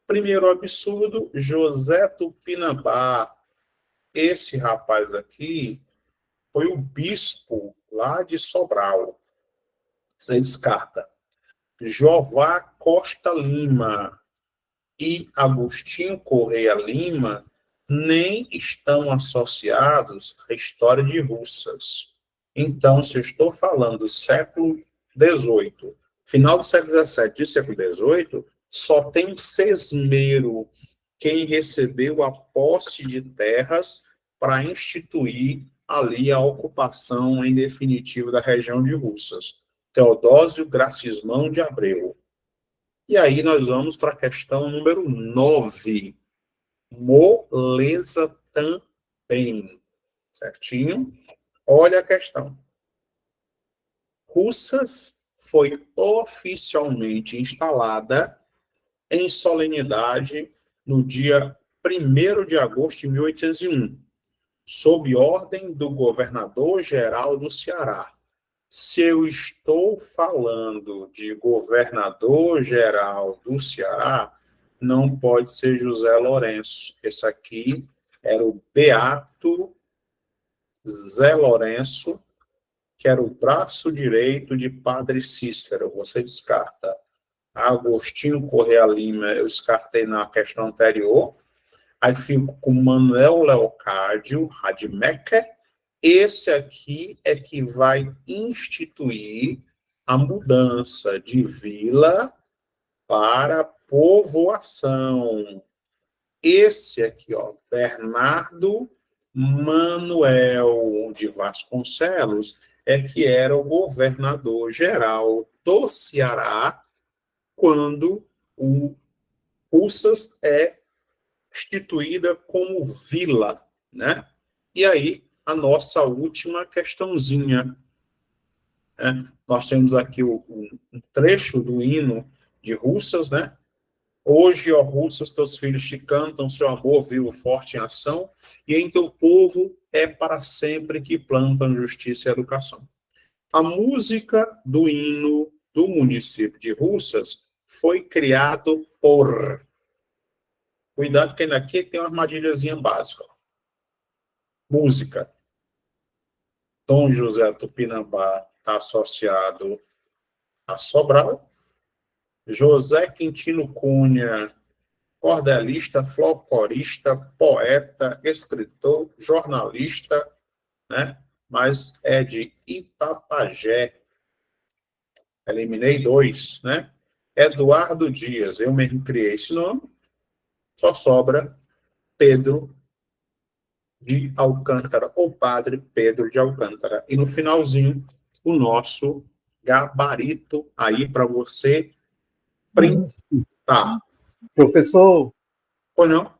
[SPEAKER 1] Primeiro absurdo, José Tupinambá. Esse rapaz aqui foi o bispo lá de Sobral. Você descarta. Jová Costa Lima e Agostinho Correia Lima nem estão associados à história de Russas. Então, se eu estou falando do século XVIII, final do século XVII e século XVIII, só tem um sesmeiro, quem recebeu a posse de terras para instituir ali a ocupação em definitivo da região de Russas. Teodósio Gracismão de Abreu. E aí nós vamos para a questão número 9. Moleza também. Certinho? Olha a questão. Russas foi oficialmente instalada em solenidade no dia 1º de agosto de 1801, sob ordem do governador-geral do Ceará. Se eu estou falando de governador-geral do Ceará, não pode ser José Lourenço. Esse aqui era o Beato Zé Lourenço, que era o braço direito de Padre Cícero. Você descarta. Agostinho Correia Lima, eu descartei na questão anterior. Aí fico com Manuel Leocádio Rademacher. Esse aqui é que vai instituir a mudança de vila para povoação. Esse aqui, ó, Bernardo Manuel de Vasconcelos, é que era o governador-geral do Ceará quando o Russas é instituída como vila, né? E aí, a nossa última questãozinha. Né? Nós temos aqui um trecho do hino de Russas, né? Hoje, ó Russas, teus filhos te cantam, seu amor vivo forte em ação, e em teu povo é para sempre que plantam justiça e educação. A música do hino do município de Russas foi criado por... Cuidado que aqui tem uma armadilhazinha básica. Música. Dom José Tupinambá está associado a Sobral. José Quintino Cunha, cordelista, folclorista, poeta, escritor, jornalista, né? mas é de Itapajé. Eliminei 2, né? Eduardo Dias, eu mesmo criei esse nome, só sobra Pedro de Alcântara, ou Padre Pedro de Alcântara. E no finalzinho, o nosso gabarito aí para você printar.
[SPEAKER 2] Professor,
[SPEAKER 1] Pois não?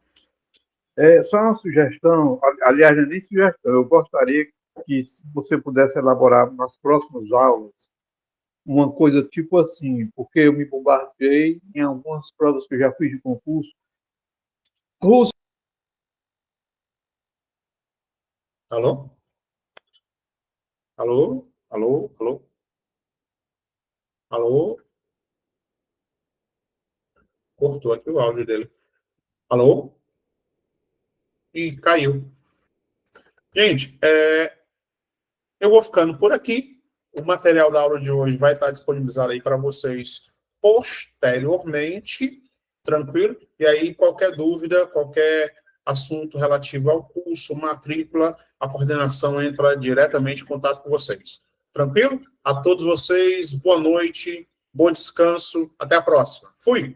[SPEAKER 2] só uma sugestão, aliás, não é nem sugestão, eu gostaria que se você pudesse elaborar nas próximas aulas uma coisa tipo assim, porque eu me bombardeei em algumas provas que eu já fiz de concurso. Russo,
[SPEAKER 1] Alô? Alô? Alô? Alô? Alô? Cortou aqui o áudio dele. Alô? E caiu. Gente, eu vou ficando por aqui. O material da aula de hoje vai estar disponibilizado aí para vocês posteriormente, tranquilo? E aí, qualquer dúvida, qualquer assunto relativo ao curso, matrícula, a coordenação entra diretamente em contato com vocês. Tranquilo? A todos vocês, boa noite, bom descanso, até a próxima. Fui!